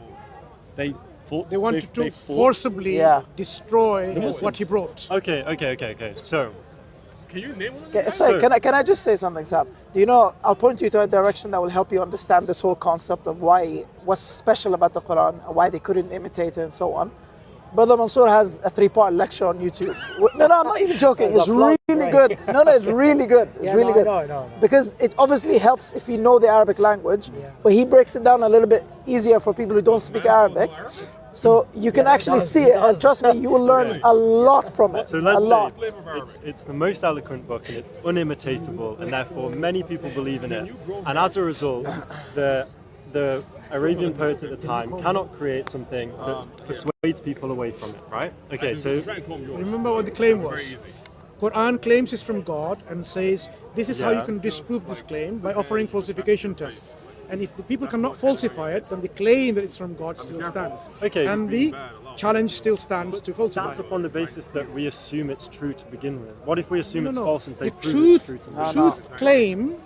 Speaker 2: They fought.
Speaker 1: They wanted to
Speaker 2: fought.
Speaker 1: forcibly destroy what he brought.
Speaker 3: Okay. So,
Speaker 7: Can you name one?
Speaker 5: Okay, sorry, can I just say something, Sam? Do you know, I'll point you to a direction that will help you understand this whole concept of what's special about the Quran, why they couldn't imitate it and so on. Brother Mansour has a 3-part lecture on YouTube. No, I'm not even joking. It's really good. No, it's really good. It's really good.
Speaker 4: No.
Speaker 5: Because it obviously helps if you know the Arabic language, but he breaks it down a little bit easier for people who don't speak Arabic. So you can actually see it, and trust me, you will learn a lot from it.
Speaker 3: So let's
Speaker 5: a lot.
Speaker 3: say it's the most eloquent book and it's unimitatable, and therefore many people believe in it. And as a result, the Arabian poets at the time cannot create something that persuades people away from it, right? Okay, so
Speaker 1: Remember what the claim was. Quran claims it's from God and says this is how you can disprove this claim by offering falsification tests. And if the people cannot falsify it, then the claim that it's from God still stands.
Speaker 3: Okay.
Speaker 1: And the challenge still stands to falsify
Speaker 3: that's
Speaker 1: it.
Speaker 3: upon the basis that we assume it's true to begin with. What if we assume it's false and say
Speaker 1: The
Speaker 3: prove it's true to me?
Speaker 1: truth claim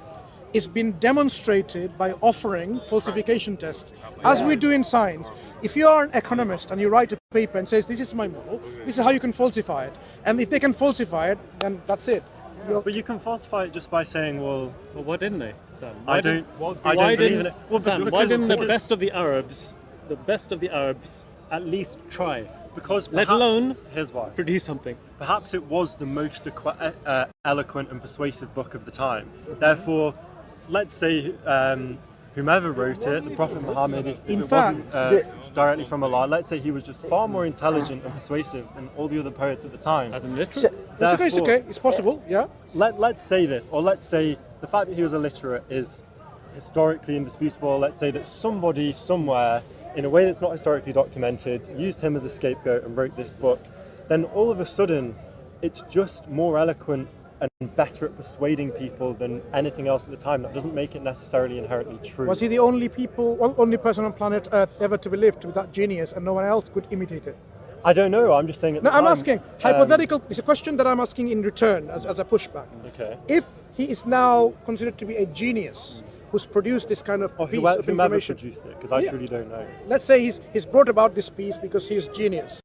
Speaker 1: is being demonstrated by offering falsification tests. As we do in science, if you are an economist and you write a paper and says this is my model, this is how you can falsify it. And if they can falsify it, then that's it.
Speaker 3: But you can falsify it just by saying, well,
Speaker 2: why didn't they, Sam?
Speaker 3: I don't believe in it. Well,
Speaker 2: Sam, why didn't the best of the Arabs at least try?
Speaker 3: Because
Speaker 2: let alone
Speaker 3: here's why.
Speaker 2: produce something.
Speaker 3: Perhaps it was the most eloquent and persuasive book of the time. Therefore, let's say whomever wrote it, the Prophet Muhammad, if
Speaker 1: In
Speaker 3: it
Speaker 1: fact,
Speaker 3: wasn't directly from Allah, let's say he was just far more intelligent and persuasive than all the other poets at the time.
Speaker 2: As in literate?
Speaker 1: It's okay, it's possible, yeah.
Speaker 3: Let's say this, or let's say the fact that he was illiterate is historically indisputable. Let's say that somebody somewhere, in a way that's not historically documented, used him as a scapegoat and wrote this book. Then all of a sudden, it's just more eloquent and better at persuading people than anything else at the time. That doesn't make it necessarily inherently true.
Speaker 1: Was he the only person on planet Earth ever to be lived with that genius and no one else could imitate it?
Speaker 3: I don't know, I'm just saying at the
Speaker 1: I'm
Speaker 3: time,
Speaker 1: asking, hypothetical, it's a question that I'm asking in return as a pushback.
Speaker 3: Okay.
Speaker 1: If he is now considered to be a genius who's produced this kind of piece of
Speaker 3: whomever
Speaker 1: information.
Speaker 3: produced it, because I truly don't know.
Speaker 1: Let's say he's brought about this piece because he's genius.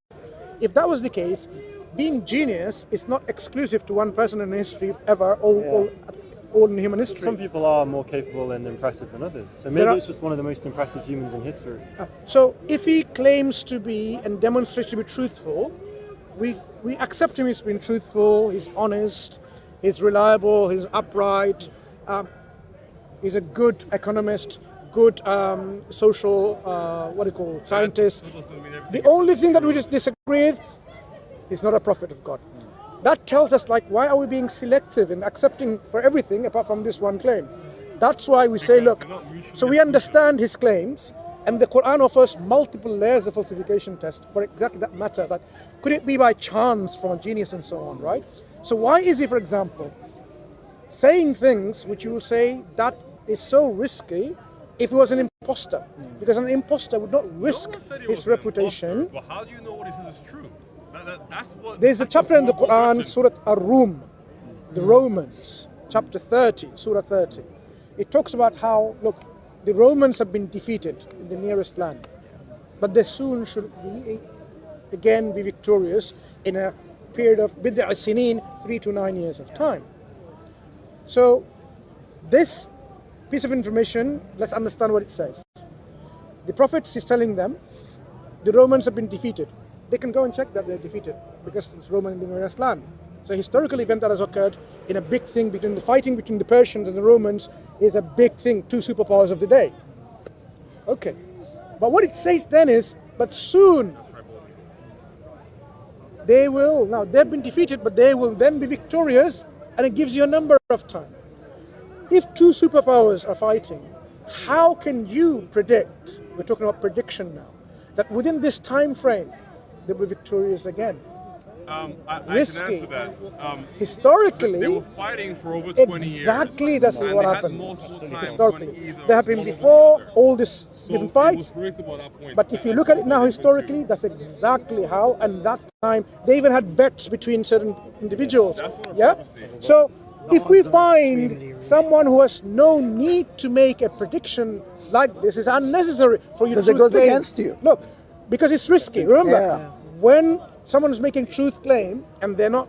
Speaker 1: If that was the case, being genius is not exclusive to one person in history ever, all in human history.
Speaker 3: Some people are more capable and impressive than others. So maybe it's just one of the most impressive humans in history.
Speaker 1: So if he claims to be and demonstrates to be truthful, we accept him as being truthful, he's honest, he's reliable, he's upright, he's a good economist, good social, scientist. The only thing that we just disagree with, he's not a prophet of God. That tells us, why are we being selective in accepting for everything apart from this one claim? That's why we say, look, so we understand his claims, and the Quran offers multiple layers of falsification test for exactly that matter. That could it be by chance from a genius and so on, right? So why is he, for example, saying things which you will say that is so risky if he was an imposter? Because an imposter would not risk his reputation.
Speaker 7: Well, how do you know what he says is true?
Speaker 1: There's a chapter in the Quran, Surah Ar-Rum, the Romans, chapter 30, Surah 30. It talks about how, look, the Romans have been defeated in the nearest land, but they soon should again be victorious in a period of bid'a sinin, 3 to 9 years of time. So this piece of information, let's understand what it says. The Prophet is telling them the Romans have been defeated. They can go and check that they're defeated because it's Roman in the nearest land. So a historical event that has occurred in a big thing between the fighting between the Persians and the Romans is a big thing, two superpowers of the day. Okay. But what it says then is, but soon they've been defeated, but they will then be victorious and it gives you a number of time. If two superpowers are fighting, how can you predict, we're talking about prediction now, that within this time frame, they'll be victorious again?
Speaker 7: I
Speaker 1: Risky.
Speaker 7: can answer that.
Speaker 1: Historically,
Speaker 7: They were fighting for over 20 years.
Speaker 1: exactly that's
Speaker 7: and
Speaker 1: what
Speaker 7: they had
Speaker 1: happened.
Speaker 7: multiple times
Speaker 1: Historically,
Speaker 7: when either
Speaker 1: there have been
Speaker 7: one was
Speaker 1: before
Speaker 7: better.
Speaker 1: all this
Speaker 7: So
Speaker 1: different
Speaker 7: it
Speaker 1: fights.
Speaker 7: was predictable at that point.
Speaker 1: But if you look at it now historically, that's exactly how, and that time they even had bets between certain individuals. Yeah? So if we find someone who has no need to make a prediction like this, is unnecessary for you to
Speaker 5: Because it goes
Speaker 1: claim.
Speaker 5: against you.
Speaker 1: Look, because it's risky. Remember,
Speaker 5: Yeah.
Speaker 1: when someone is making truth claim and they're not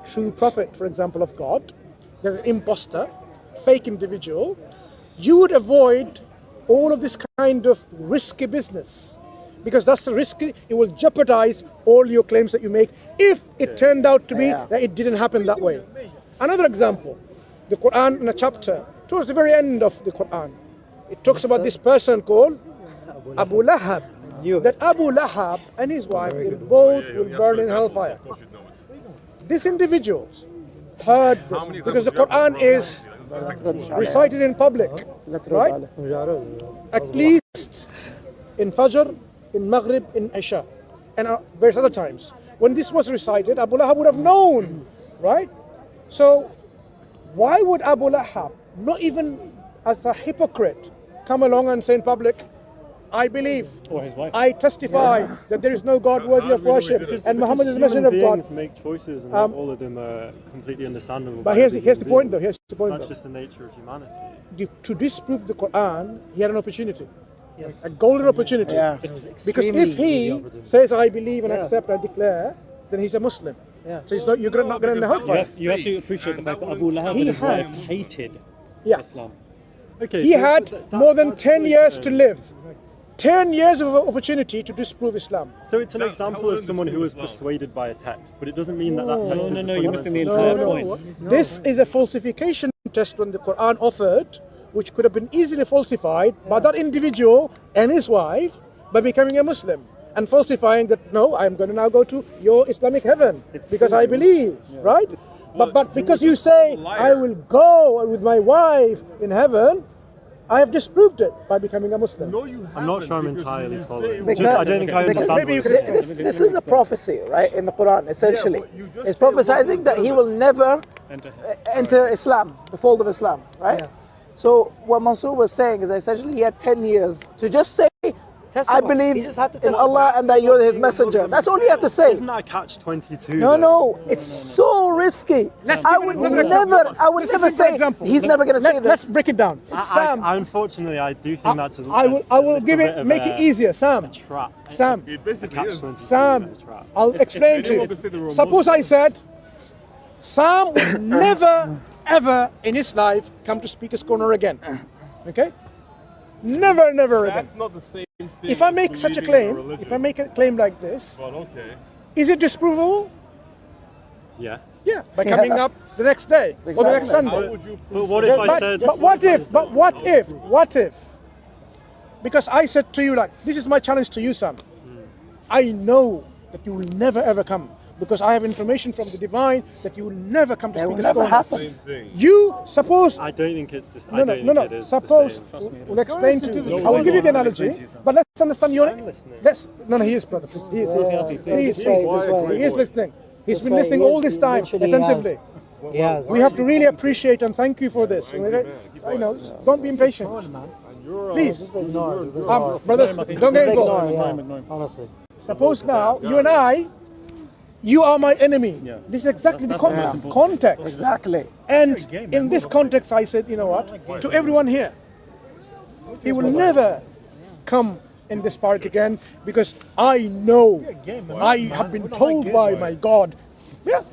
Speaker 1: true prophet, for example, of God, there's an imposter, fake individual, you would avoid all of this kind of risky business, because that's the risky. It will jeopardize all your claims that you make if it turned out to be that it didn't happen that way. Another example, the Quran in a chapter towards the very end of the Quran, it talks about this person called Abu Lahab. That Abu Lahab and his wife, they both will burn in hellfire. These individuals heard this because the Quran is recited in public, right? At least in Fajr, in Maghrib, in Isha, and various other times. When this was recited, Abu Lahab would have known, right? So why would Abu Lahab, not even as a hypocrite, come along and say in public, I believe,
Speaker 2: Or his wife.
Speaker 1: I testify that there is no God worthy of worship, and Muhammad is the messenger of
Speaker 3: Human beings
Speaker 1: God.
Speaker 3: make choices, and not all of them are completely understandable.
Speaker 1: But
Speaker 3: by
Speaker 1: here's
Speaker 3: other
Speaker 1: the
Speaker 3: human
Speaker 1: point though,
Speaker 3: beings.
Speaker 1: here's the point
Speaker 3: That's
Speaker 1: though.
Speaker 3: just the nature of humanity.
Speaker 1: To disprove the Quran, he had an opportunity. A golden opportunity.
Speaker 5: Yeah.
Speaker 1: Because if he says, I believe and accept and declare, then he's a Muslim. So he's not, you're not going to hellfire.
Speaker 2: You have to appreciate the fact that Abu Lahab
Speaker 1: He
Speaker 2: and his wife
Speaker 1: had-
Speaker 2: hated
Speaker 1: Yeah.
Speaker 2: Islam.
Speaker 3: Okay,
Speaker 1: He
Speaker 3: so
Speaker 1: had
Speaker 3: that-
Speaker 1: more than
Speaker 3: that's
Speaker 1: 10
Speaker 3: really
Speaker 1: years to
Speaker 3: different.
Speaker 1: live. 10 years of opportunity to disprove Islam.
Speaker 3: So it's an example of
Speaker 7: wouldn't
Speaker 3: someone who was
Speaker 7: disprove Islam.
Speaker 3: persuaded by a text, but it doesn't mean that that text is
Speaker 2: no, you're missing the
Speaker 3: fundamental.
Speaker 2: entire
Speaker 1: No,
Speaker 2: point.
Speaker 1: no. This is a falsification test when the Quran offered, which could have been easily falsified by that individual and his wife by becoming a Muslim and falsifying that, no, I'm going to now go to your Islamic heaven because I believe, right? But because you say, I will go with my wife in heaven, I have disproved it by becoming a Muslim.
Speaker 7: No, you
Speaker 3: I'm not
Speaker 7: haven't,
Speaker 3: sure I'm
Speaker 7: because
Speaker 3: entirely
Speaker 7: you
Speaker 3: following.
Speaker 7: say-
Speaker 3: Just, I don't think I
Speaker 1: Because
Speaker 3: understand.
Speaker 1: maybe you
Speaker 3: what you're
Speaker 1: could-
Speaker 3: saying.
Speaker 5: This is a prophecy, right, in the Quran, essentially.
Speaker 7: but you just
Speaker 5: It's
Speaker 7: said
Speaker 5: prophesizing that he will never enter Islam, the fold of Islam, right? So what Mansour was saying is that essentially he had 10 years to just say, I believe
Speaker 4: He just had to
Speaker 5: in
Speaker 4: testify.
Speaker 5: Allah and that you're his messenger. That's all he had to say.
Speaker 3: Isn't that a catch-22?
Speaker 5: No, no, it's so risky. I would never say he's never going to say
Speaker 1: Let's
Speaker 5: this.
Speaker 1: break it down. Sam,
Speaker 3: Unfortunately, I do think that's a
Speaker 1: I will
Speaker 3: it's
Speaker 1: give
Speaker 3: a
Speaker 1: it,
Speaker 3: bit of
Speaker 1: make
Speaker 3: a
Speaker 1: it easier. Sam,
Speaker 3: trap.
Speaker 1: Sam,
Speaker 7: It basically is.
Speaker 3: Catch-22
Speaker 1: Sam,
Speaker 3: and a trap.
Speaker 1: I'll explain to
Speaker 7: anyone could say they were
Speaker 1: you.
Speaker 7: a
Speaker 1: Suppose I
Speaker 7: Muslim.
Speaker 1: said, Sam will never, ever in his life come to Speaker's Corner again. Okay? Never, never again.
Speaker 7: That's not the same thing.
Speaker 1: If I
Speaker 7: as
Speaker 1: make such a
Speaker 7: believing in
Speaker 1: claim,
Speaker 7: religion.
Speaker 1: if I make a claim like this,
Speaker 7: But okay.
Speaker 1: is it disprovable?
Speaker 3: Yeah.
Speaker 1: Yeah, by coming up the next day or the next
Speaker 7: How
Speaker 1: Sunday.
Speaker 7: would you
Speaker 3: But
Speaker 7: prove
Speaker 3: what if I
Speaker 1: But,
Speaker 3: said?
Speaker 1: but what if? But what if? Because I said to you, like, this is my challenge to you, Sam. I know that you will never ever come because I have information from the divine that you will never come to
Speaker 5: It will
Speaker 1: Speaker's
Speaker 5: never
Speaker 1: Corner.
Speaker 5: happen.
Speaker 7: same thing?
Speaker 1: You suppose.
Speaker 3: I don't think it's this. I
Speaker 1: No,
Speaker 3: don't
Speaker 1: no,
Speaker 3: think
Speaker 1: no.
Speaker 3: it is
Speaker 1: Suppose
Speaker 3: the same.
Speaker 1: we'll explain to you. I will give you the analogy, but let's understand your. Let's. No, he is, brother. Please. He is. He is listening. He's been listening all this time attentively.
Speaker 4: Yes.
Speaker 1: We have to really appreciate and thank you for this. Okay? I know. Don't be impatient. Please, brothers, don't get involved.
Speaker 4: Honestly.
Speaker 1: Suppose now you and I, you are my enemy. This is exactly the context.
Speaker 5: Exactly.
Speaker 1: And in this context, I said, you know what? To everyone here, he will never come in this part again because I know, I have been told by my God. Yeah.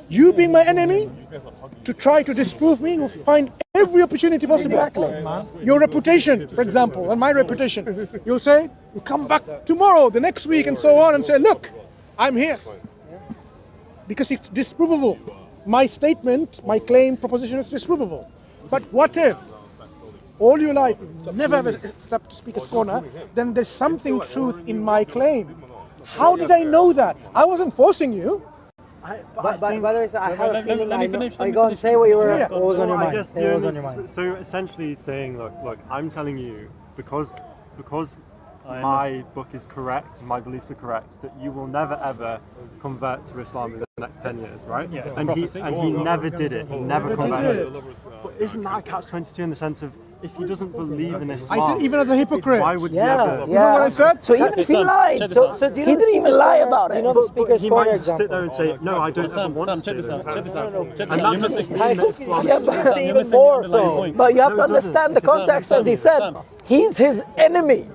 Speaker 1: You being my enemy, to try to disprove me, you will find every opportunity possible. Your reputation, for example, and my reputation. You'll say, you come back tomorrow, the next week, and so on, and say, look, I'm here. Because it's disprovable. My statement, my claim, proposition is disprovable. But what if all your life you never ever stepped to Speaker's Corner, then there's something truth in my claim. How did I know that? I wasn't forcing you.
Speaker 4: By the way, so I have a feeling
Speaker 2: let me finish.
Speaker 4: I go and say what what was on your
Speaker 3: I
Speaker 4: mind.
Speaker 3: guess
Speaker 4: Say what was on your mind.
Speaker 3: so essentially he's saying, look, I'm telling you, because my book is correct, my beliefs are correct, that you will never ever convert to Islam in the next 10 years, right?
Speaker 2: Yeah, it's a
Speaker 3: and
Speaker 2: prophecy.
Speaker 3: he never did it. He never converted.
Speaker 1: did.
Speaker 3: But isn't that a catch-22 in the sense of if he doesn't believe in Islam,
Speaker 1: I said even as a hypocrite.
Speaker 3: why would he
Speaker 5: Yeah,
Speaker 3: ever?
Speaker 5: yeah.
Speaker 1: You know what I said?
Speaker 5: So even if he
Speaker 2: Sam,
Speaker 5: lied,
Speaker 2: check this
Speaker 5: so,
Speaker 2: out.
Speaker 5: so he didn't even lie about it.
Speaker 4: You know the speaker's
Speaker 3: He
Speaker 4: corner
Speaker 3: might just sit there
Speaker 4: example.
Speaker 3: and say, no, I don't ever
Speaker 2: Sam,
Speaker 3: want
Speaker 2: Sam,
Speaker 3: to
Speaker 2: check
Speaker 3: say
Speaker 2: this
Speaker 3: that.
Speaker 2: out. Check this out. Check this
Speaker 3: And
Speaker 2: out.
Speaker 3: that
Speaker 2: You're
Speaker 3: doesn't
Speaker 2: missing.
Speaker 3: mean that Islam
Speaker 5: Yeah,
Speaker 3: is
Speaker 5: but-
Speaker 3: true.
Speaker 2: You're
Speaker 4: even
Speaker 2: missing
Speaker 4: more
Speaker 2: the underlying
Speaker 4: so.
Speaker 2: point.
Speaker 5: But you have
Speaker 3: No,
Speaker 5: to
Speaker 3: it doesn't.
Speaker 5: understand the
Speaker 2: Sam,
Speaker 5: context,
Speaker 2: Sam,
Speaker 5: as he said.
Speaker 2: Sam.
Speaker 5: He's his enemy.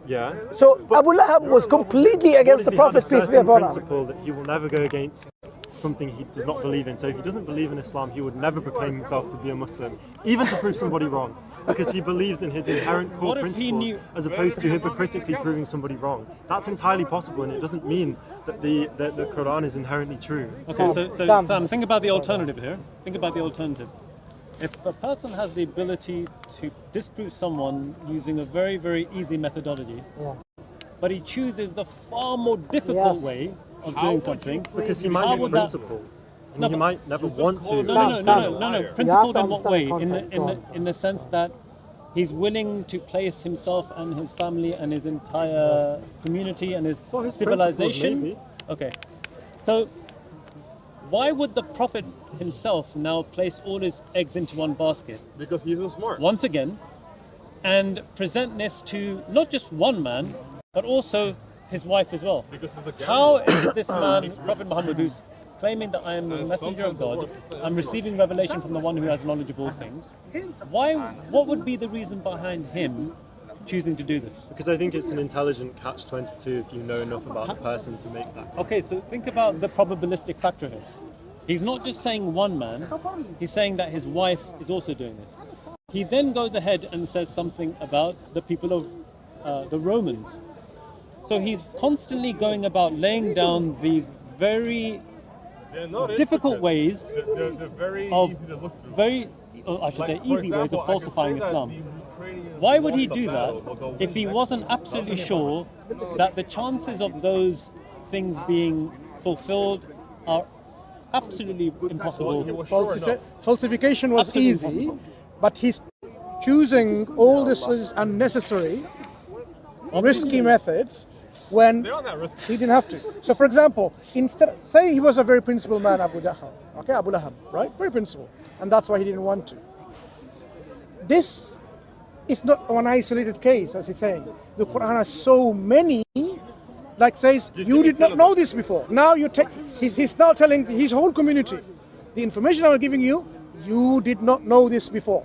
Speaker 3: Yeah.
Speaker 5: So Abu Lahab was completely against the
Speaker 3: What if he had a
Speaker 5: Prophet, peace be
Speaker 3: certain
Speaker 5: upon him.
Speaker 3: principle that he will never go against something he does not believe in. So if he doesn't believe in Islam, he would never proclaim himself to be a Muslim, even to prove somebody wrong, because he believes in his inherent core
Speaker 2: What if he
Speaker 3: principles,
Speaker 2: knew-
Speaker 3: as opposed to hypocritically proving somebody wrong. That's entirely possible, and it doesn't mean that the Quran is inherently true.
Speaker 2: Okay, so
Speaker 4: Sam.
Speaker 2: Sam, think about the alternative here. Think about the alternative. If a person has the ability to disprove someone using a very, very easy methodology,
Speaker 4: Yeah.
Speaker 2: but he chooses the far more difficult
Speaker 4: Yeah.
Speaker 2: way of doing something,
Speaker 3: Because he
Speaker 2: How
Speaker 3: might be
Speaker 2: would that-
Speaker 3: principled, and
Speaker 2: No,
Speaker 3: he
Speaker 2: but-
Speaker 3: might never want to.
Speaker 2: No. Principled in what
Speaker 4: understand
Speaker 2: way?
Speaker 4: the context. Go on.
Speaker 2: In the sense that he's willing to place himself and his family and his entire community and his
Speaker 3: Well, his
Speaker 2: civilization.
Speaker 3: principles,
Speaker 2: Okay, so why would the Prophet himself now place all his eggs into one basket
Speaker 7: Because he's so smart.
Speaker 2: once again and present this to not just one man but also his wife as well?
Speaker 7: Because he's a gambler.
Speaker 2: How is this man, Prophet Muhammad, who's claiming that I am the messenger of God, I'm receiving revelation from the one who has knowledge of all things? What would be the reason behind him choosing to do this?
Speaker 3: Because I think it's an intelligent catch-22 if you know enough about the person to make that.
Speaker 2: Okay, so think about the probabilistic factor here. He's not just saying one man, he's saying that his wife is also doing this. He then goes ahead and says something about the people of the Romans. So he's constantly going about laying down these very
Speaker 7: They're not
Speaker 2: difficult
Speaker 7: intricate.
Speaker 2: ways
Speaker 7: They're very
Speaker 2: of
Speaker 7: easy to look through.
Speaker 2: very, or I should say,
Speaker 7: For
Speaker 2: easy ways
Speaker 7: example,
Speaker 2: of
Speaker 7: I can
Speaker 2: falsifying
Speaker 7: say that
Speaker 2: Islam.
Speaker 7: the Ukrainians
Speaker 2: Why would he
Speaker 7: lost the
Speaker 2: do
Speaker 7: battle,
Speaker 2: that
Speaker 7: but they'll
Speaker 2: if
Speaker 7: win
Speaker 2: he
Speaker 7: next
Speaker 2: wasn't
Speaker 7: time?
Speaker 2: absolutely sure that the chances of those things being fulfilled are absolutely impossible?
Speaker 7: He was sure enough.
Speaker 1: Falsification was
Speaker 2: Absolutely
Speaker 1: easy,
Speaker 2: impossible.
Speaker 1: but he's choosing all this is unnecessary, risky methods when
Speaker 7: They're not that risky.
Speaker 1: he didn't have to. So, for example, instead, say he was a very principled man, Abu Lahab, right? Very principled, and that's why he didn't want to. This is not one isolated case, as he's saying. The Quran has so many, like says, you did not know this before. Now he's now telling his whole community, the information I'm giving you, you did not know this before.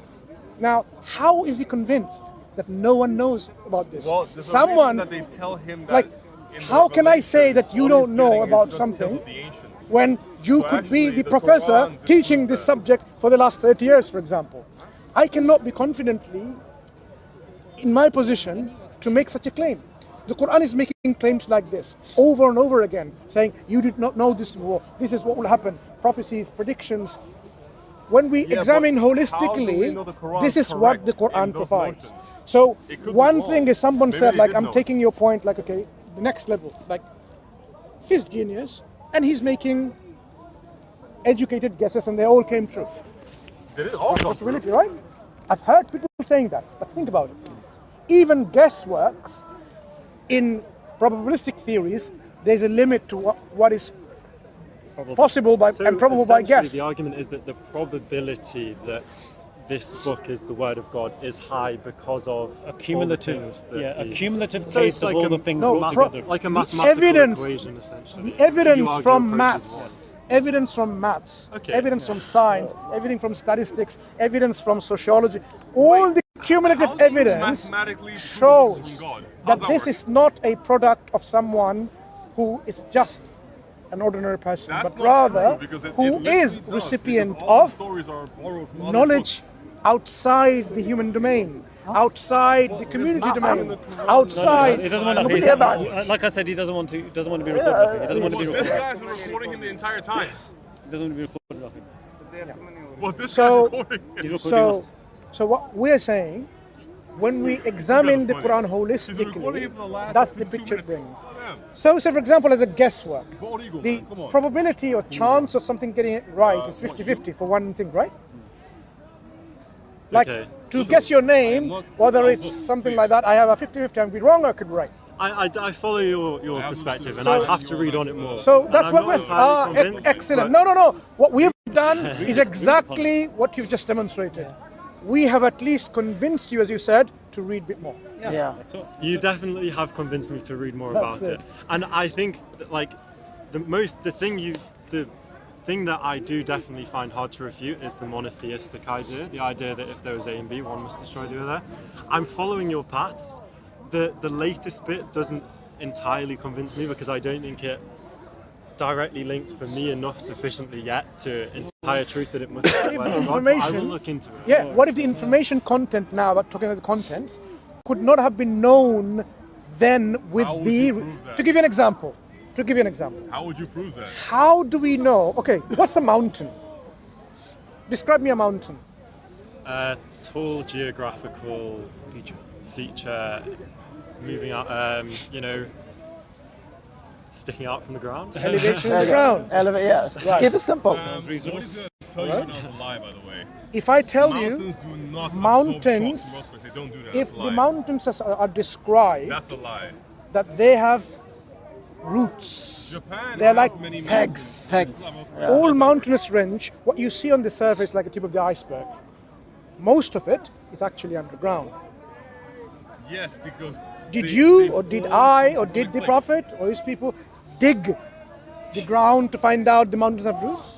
Speaker 1: Now, how is he convinced that no one knows about this?
Speaker 7: Well, there's
Speaker 1: Someone,
Speaker 7: a reason that they tell him that
Speaker 1: like,
Speaker 7: in the
Speaker 1: how can I say
Speaker 7: Revelation,
Speaker 1: that you
Speaker 7: all
Speaker 1: don't
Speaker 7: he's
Speaker 1: know
Speaker 7: getting is
Speaker 1: about
Speaker 7: just
Speaker 1: something
Speaker 7: tales of the ancients.
Speaker 1: when you
Speaker 7: So
Speaker 1: could be
Speaker 7: actually,
Speaker 1: the
Speaker 7: the
Speaker 1: professor
Speaker 7: Quran
Speaker 1: teaching this
Speaker 7: that.
Speaker 1: subject for the last 30 years, for example? I cannot be confidently in my position to make such a claim. The Quran is making claims like this over and over again, saying, you did not know this before, this is what will happen, prophecies, predictions. When we
Speaker 7: Yeah,
Speaker 1: examine
Speaker 7: but how do we know the
Speaker 1: holistically,
Speaker 7: Quran
Speaker 1: this is what the
Speaker 7: correct in
Speaker 1: Quran
Speaker 7: those
Speaker 1: provides.
Speaker 7: notions?
Speaker 1: So
Speaker 7: It could be
Speaker 1: one
Speaker 7: wrong.
Speaker 1: thing is someone
Speaker 7: Maybe
Speaker 1: said,
Speaker 7: they
Speaker 1: like,
Speaker 7: did
Speaker 1: I'm
Speaker 7: know.
Speaker 1: taking your point, like, okay, the next level, like, he's genius, and he's making educated guesses, and they all came true.
Speaker 7: It is all come true.
Speaker 1: Possibility, right? I've heard people saying that, but think about it. Even guessworks in probabilistic theories, there's a limit to what is possible by and probable by
Speaker 3: essentially
Speaker 1: guess.
Speaker 3: the argument is that the probability that this book is the word of God is high because of
Speaker 2: A cumulative,
Speaker 3: all the things that
Speaker 2: yeah, a
Speaker 3: he-
Speaker 2: cumulative
Speaker 3: So
Speaker 2: case
Speaker 3: it's
Speaker 2: of
Speaker 3: like
Speaker 2: all
Speaker 3: a
Speaker 2: the things
Speaker 1: no,
Speaker 2: brought
Speaker 1: pro-
Speaker 2: together.
Speaker 3: like a mathematical
Speaker 1: evidence-
Speaker 3: equation, essentially.
Speaker 1: The evidence
Speaker 3: You argue
Speaker 1: from
Speaker 3: approach is
Speaker 1: maths, evidence from maths,
Speaker 3: Okay.
Speaker 1: evidence from science, evidence from statistics, evidence from sociology, all the cumulative
Speaker 7: How do you
Speaker 1: evidence
Speaker 7: mathematically prove
Speaker 1: shows
Speaker 7: this is from God? How's
Speaker 1: that
Speaker 7: that
Speaker 1: this
Speaker 7: work?
Speaker 1: is not a product of someone who is just an ordinary person,
Speaker 7: That's
Speaker 1: but
Speaker 7: not
Speaker 1: rather
Speaker 7: true, because it
Speaker 1: who
Speaker 7: literally
Speaker 1: is
Speaker 7: does,
Speaker 1: recipient
Speaker 7: because all the
Speaker 1: of
Speaker 7: stories are borrowed from other
Speaker 1: knowledge
Speaker 7: books.
Speaker 1: outside the human domain, outside the community domain, outside.
Speaker 2: He doesn't want to.
Speaker 5: Nobody about.
Speaker 2: Like I said, he doesn't want to. He doesn't want to be recorded. Nothing. He doesn't want to be
Speaker 7: But this
Speaker 2: recorded.
Speaker 7: guy's been recording him the entire time.
Speaker 2: He doesn't want to be recorded. Nothing.
Speaker 7: But this
Speaker 1: So-
Speaker 7: guy's recording him.
Speaker 2: He's recording
Speaker 1: So,
Speaker 2: us.
Speaker 1: so what we're saying when we examine the Quran holistically, that's the picture it brings. So say for example as a guesswork, the probability or chance of something getting it right is 50-50 for one thing, right? Like to guess your name, whether it's something like that, I have a 50-50, I could be wrong or I could be right.
Speaker 3: I follow your perspective, and I'd have to read on it more.
Speaker 1: So that's what we're excellent. No. What we've done is exactly what you've just demonstrated. We have at least convinced you, as you said, to read a bit more.
Speaker 5: Yeah.
Speaker 3: You definitely have convinced me to read more about it. And I think that, like the thing that I do definitely find hard to refute is the monotheistic idea, the idea that if there was A and B, one must destroy the other. I'm following your paths. The latest bit doesn't entirely convince me because I don't think it directly links for me enough sufficiently yet to entire truth that it must be information. I will look into it.
Speaker 1: Yeah, what if the information content now, about talking about the contents, could not have been known then with to give you an example.
Speaker 7: How would you prove that?
Speaker 1: How do we know? Okay, what's a mountain? Describe me a mountain.
Speaker 3: Tall geographical feature moving out, sticking out from the ground.
Speaker 1: Elevation of the ground.
Speaker 5: Yes. Just keep it simple.
Speaker 7: What is it? Tell you not to lie, by the way.
Speaker 1: If I tell you,
Speaker 7: Mountains do not
Speaker 1: mountains,
Speaker 7: they don't do that.
Speaker 1: if
Speaker 7: That's a
Speaker 1: the
Speaker 7: lie.
Speaker 1: mountains are described,
Speaker 7: That's a lie.
Speaker 1: that they have roots,
Speaker 7: Japan
Speaker 1: they're
Speaker 7: has
Speaker 1: like
Speaker 7: many
Speaker 5: Pegs. Yeah.
Speaker 1: all mountainous range, what you see on the surface like a tip of the iceberg. Most of it is actually underground.
Speaker 7: Yes, because
Speaker 1: Did
Speaker 7: they-
Speaker 1: you,
Speaker 7: they
Speaker 1: or did
Speaker 7: form
Speaker 1: I,
Speaker 7: into
Speaker 1: or did the
Speaker 7: cliffs.
Speaker 1: Prophet, or his people dig the ground to find out the mountains have roots?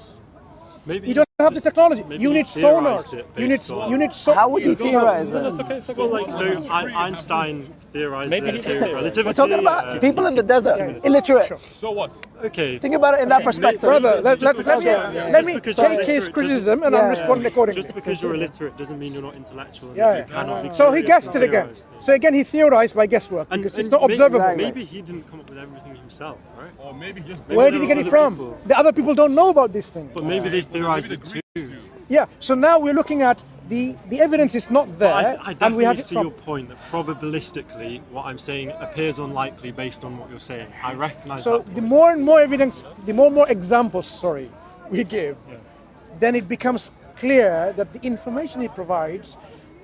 Speaker 3: Maybe
Speaker 1: You don't have the technology.
Speaker 3: maybe
Speaker 1: You
Speaker 3: he
Speaker 1: need sonar.
Speaker 3: theorized it
Speaker 1: You
Speaker 3: based on-
Speaker 1: need
Speaker 5: How would you theorize it?
Speaker 3: Einstein theorized
Speaker 2: Maybe
Speaker 3: the
Speaker 2: he
Speaker 3: theory
Speaker 2: did
Speaker 3: of
Speaker 2: theorize.
Speaker 3: relativity.
Speaker 5: We're talking about people in the desert,
Speaker 1: Yeah.
Speaker 5: illiterate.
Speaker 1: Sure.
Speaker 7: So what?
Speaker 3: Okay.
Speaker 5: Think about it in that perspective.
Speaker 1: Brother, let me
Speaker 3: because
Speaker 1: take
Speaker 3: you're
Speaker 1: his
Speaker 3: illiterate
Speaker 1: criticism and
Speaker 5: Yeah.
Speaker 1: I'll respond accordingly.
Speaker 3: Just because you're illiterate doesn't mean you're not intellectual. And
Speaker 1: Yeah,
Speaker 3: that you cannot be
Speaker 1: So he
Speaker 3: curious
Speaker 1: guessed
Speaker 3: and
Speaker 1: it again.
Speaker 3: theorize things.
Speaker 1: So again, he theorized by guesswork
Speaker 3: And-
Speaker 1: because
Speaker 3: and
Speaker 1: it's not
Speaker 3: maybe-
Speaker 1: observable.
Speaker 3: Maybe he didn't come up with everything himself, right?
Speaker 7: Or maybe just
Speaker 1: Where did he get it
Speaker 3: other
Speaker 1: from?
Speaker 3: people.
Speaker 1: The other people don't know about these things.
Speaker 3: But maybe they theorized
Speaker 7: maybe
Speaker 3: it
Speaker 7: the
Speaker 3: too.
Speaker 7: Greeks do.
Speaker 1: Yeah. So now we're looking at the evidence is not there,
Speaker 3: I
Speaker 1: and we
Speaker 3: definitely
Speaker 1: have it
Speaker 3: see
Speaker 1: from.
Speaker 3: your point that probabilistically what I'm saying appears unlikely based on what you're saying. I recognise
Speaker 1: So
Speaker 3: that.
Speaker 1: the more and more evidence, the more and more examples, we give, then it becomes clear that the information he provides,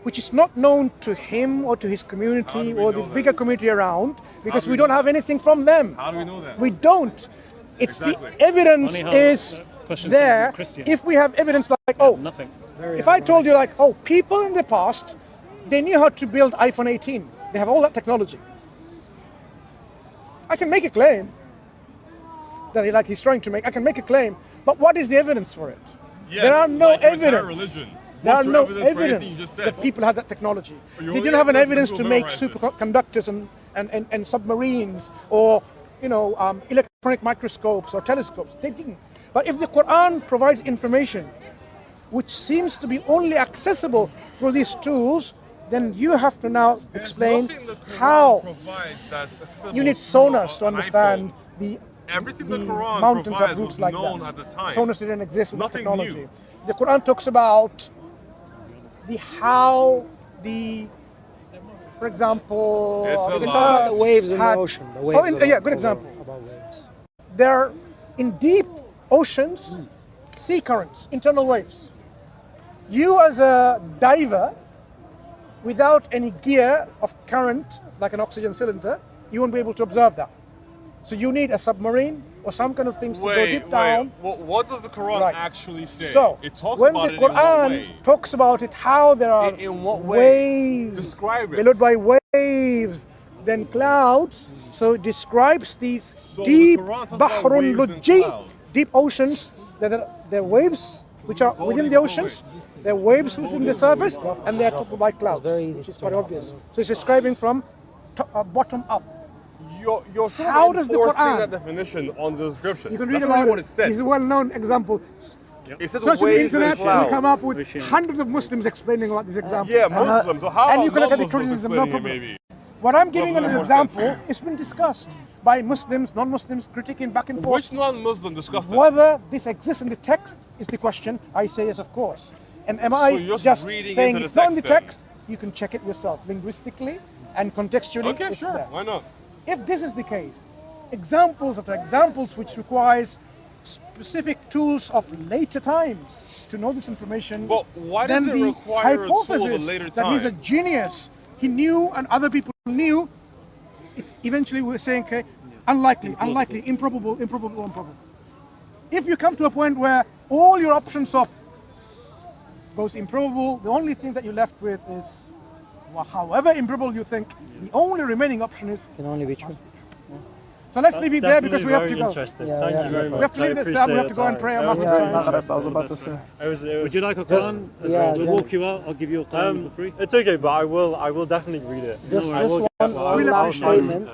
Speaker 1: which is not known to him or to his community
Speaker 7: How do we
Speaker 1: or the
Speaker 7: know that?
Speaker 1: bigger community around, because
Speaker 7: do
Speaker 1: we
Speaker 7: we
Speaker 1: don't
Speaker 7: know
Speaker 1: have anything from them.
Speaker 7: How do we know that?
Speaker 1: We don't. It's
Speaker 7: Exactly.
Speaker 1: the evidence
Speaker 2: Funny how,
Speaker 1: is
Speaker 2: questions
Speaker 1: there.
Speaker 2: from Christian.
Speaker 1: If we have evidence like, oh,
Speaker 2: Nothing.
Speaker 1: if I told you like, oh, people in the past, they knew how to build iPhone 18. They have all that technology. I can make a claim that he's trying to make. I can make a claim, but what is the evidence for it?
Speaker 7: Yes,
Speaker 1: there are no
Speaker 7: like your entire
Speaker 1: evidence.
Speaker 7: religion.
Speaker 1: There are
Speaker 7: What's your
Speaker 1: no
Speaker 7: evidence for anything you
Speaker 1: evidence
Speaker 7: just said?
Speaker 1: that people had that technology.
Speaker 7: Your
Speaker 1: They
Speaker 7: only
Speaker 1: didn't have an
Speaker 7: evidence
Speaker 1: evidence
Speaker 7: is
Speaker 1: to
Speaker 7: to
Speaker 1: make
Speaker 7: memorize this.
Speaker 1: superconductors and submarines or electronic microscopes or telescopes. They didn't. But if the Quran provides information which seems to be only accessible through these tools, then you have to now explain
Speaker 7: Nothing the Quran
Speaker 1: how
Speaker 7: provides that's accessible
Speaker 1: you need
Speaker 7: through
Speaker 1: sonars to
Speaker 7: an
Speaker 1: understand
Speaker 7: iPhone.
Speaker 1: the
Speaker 7: Everything
Speaker 1: the
Speaker 7: the Quran
Speaker 1: mountains
Speaker 7: provides
Speaker 1: have roots
Speaker 7: was
Speaker 1: like
Speaker 7: known
Speaker 1: that.
Speaker 7: at the time.
Speaker 1: Sonars didn't exist with
Speaker 7: Nothing
Speaker 1: technology.
Speaker 7: new.
Speaker 1: The Quran talks about how the, for example,
Speaker 7: It's a
Speaker 1: the
Speaker 7: lie.
Speaker 1: guitar
Speaker 8: The waves in the
Speaker 1: had-
Speaker 8: ocean. The waves
Speaker 1: yeah, good example.
Speaker 8: About waves.
Speaker 1: There, in deep oceans, sea currents, internal waves. You as a diver, without any gear of current, like an oxygen cylinder, you won't be able to observe that. So you need a submarine or some kind of things to go deep down.
Speaker 7: What does the Quran
Speaker 1: Right.
Speaker 7: actually say?
Speaker 1: So,
Speaker 7: it talks
Speaker 1: when
Speaker 7: about
Speaker 1: the
Speaker 7: it in what
Speaker 1: Quran
Speaker 7: way?
Speaker 1: talks about it, how there are
Speaker 7: In what way?
Speaker 1: waves,
Speaker 7: Describe it.
Speaker 1: followed by waves, then clouds. So it describes these
Speaker 7: So
Speaker 1: deep
Speaker 7: the Quran talks about
Speaker 1: bahrun
Speaker 7: waves and
Speaker 1: lujji,
Speaker 7: clouds.
Speaker 1: deep oceans. There are waves which are within the oceans. There are waves within the surface, and they are topped by clouds, which is very obvious. So it's describing from bottom up.
Speaker 7: You're sort
Speaker 1: How
Speaker 7: of
Speaker 1: does the
Speaker 7: enforcing
Speaker 1: Quran-
Speaker 7: that definition on the description.
Speaker 1: You can read
Speaker 7: That's
Speaker 1: about
Speaker 7: not what it said.
Speaker 1: It's a well-known example.
Speaker 7: It says
Speaker 1: Search on the
Speaker 7: waves and
Speaker 1: internet, you
Speaker 7: clouds.
Speaker 1: come up with hundreds of Muslims explaining about this example.
Speaker 7: Yeah, Muslims. So how
Speaker 1: And
Speaker 7: about
Speaker 1: you can look at the
Speaker 7: non-Muslims
Speaker 1: criticism, no
Speaker 7: explaining it
Speaker 1: problem.
Speaker 7: maybe?
Speaker 1: What I'm giving as an
Speaker 7: more
Speaker 1: example,
Speaker 7: sense.
Speaker 1: it's been discussed by Muslims, non-Muslims, critiquing back and forth.
Speaker 7: Which non-Muslim discussed it?
Speaker 1: Whether this exists in the text is the question. I say yes, of course. And am
Speaker 7: So
Speaker 1: I
Speaker 7: you're
Speaker 1: just
Speaker 7: reading
Speaker 1: saying
Speaker 7: into
Speaker 1: it's
Speaker 7: the
Speaker 1: not in the
Speaker 7: text then?
Speaker 1: text? you can check it yourself linguistically and contextually.
Speaker 7: Okay,
Speaker 1: it's
Speaker 7: sure.
Speaker 1: there.
Speaker 7: Why not?
Speaker 1: If this is the case, examples after examples which requires specific tools of later times to know this information,
Speaker 7: But why does
Speaker 1: then
Speaker 7: it
Speaker 1: the
Speaker 7: require a tool of a
Speaker 1: hypothesis
Speaker 7: later
Speaker 1: that he's a
Speaker 7: time?
Speaker 1: genius, he knew and other people knew, it's eventually we're saying, okay, unlikely, improbable. If you come to a point where all your options of goes improbable, the only thing that you're left with is, well, however improbable you think, the only remaining option is.
Speaker 4: Can only be true.
Speaker 1: So let's leave it there because we have to go.
Speaker 3: Interesting.
Speaker 4: Yeah,
Speaker 3: Thank
Speaker 4: yeah,
Speaker 3: you very
Speaker 4: yeah.
Speaker 3: much.
Speaker 1: We have to leave this up. We have to go and pray.
Speaker 5: I was about to say.
Speaker 2: Would you like a Quran?
Speaker 4: Yeah,
Speaker 2: We'll walk you out. I'll give you a Quran for free.
Speaker 3: It's okay, but I will definitely read it.
Speaker 4: Just
Speaker 3: I will
Speaker 4: one
Speaker 3: get one.
Speaker 4: last statement.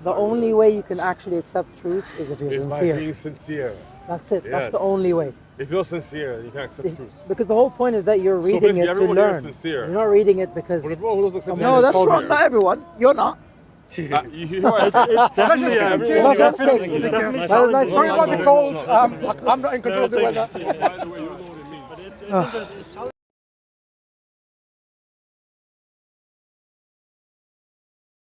Speaker 4: The only way you can actually accept truth is if you're
Speaker 8: It's by
Speaker 4: sincere.
Speaker 8: being sincere.
Speaker 4: That's it. That's
Speaker 8: Yes.
Speaker 4: the only way.
Speaker 8: If you're sincere, you can accept truth.
Speaker 4: Because the whole point is that you're reading
Speaker 8: basically
Speaker 4: it to
Speaker 8: everyone here is
Speaker 4: learn.
Speaker 8: sincere.
Speaker 4: You're not reading it because.
Speaker 8: But everyone who doesn't accept
Speaker 5: No, that's
Speaker 8: truth,
Speaker 5: wrong. Not everyone. You're not.
Speaker 8: you are.
Speaker 3: It's definitely
Speaker 1: Everyone's
Speaker 4: That's
Speaker 1: got
Speaker 4: six.
Speaker 1: things.
Speaker 3: definitely
Speaker 4: That was nice.
Speaker 1: Sorry about the cold. I'm not in control of the weather.
Speaker 3: It's interesting.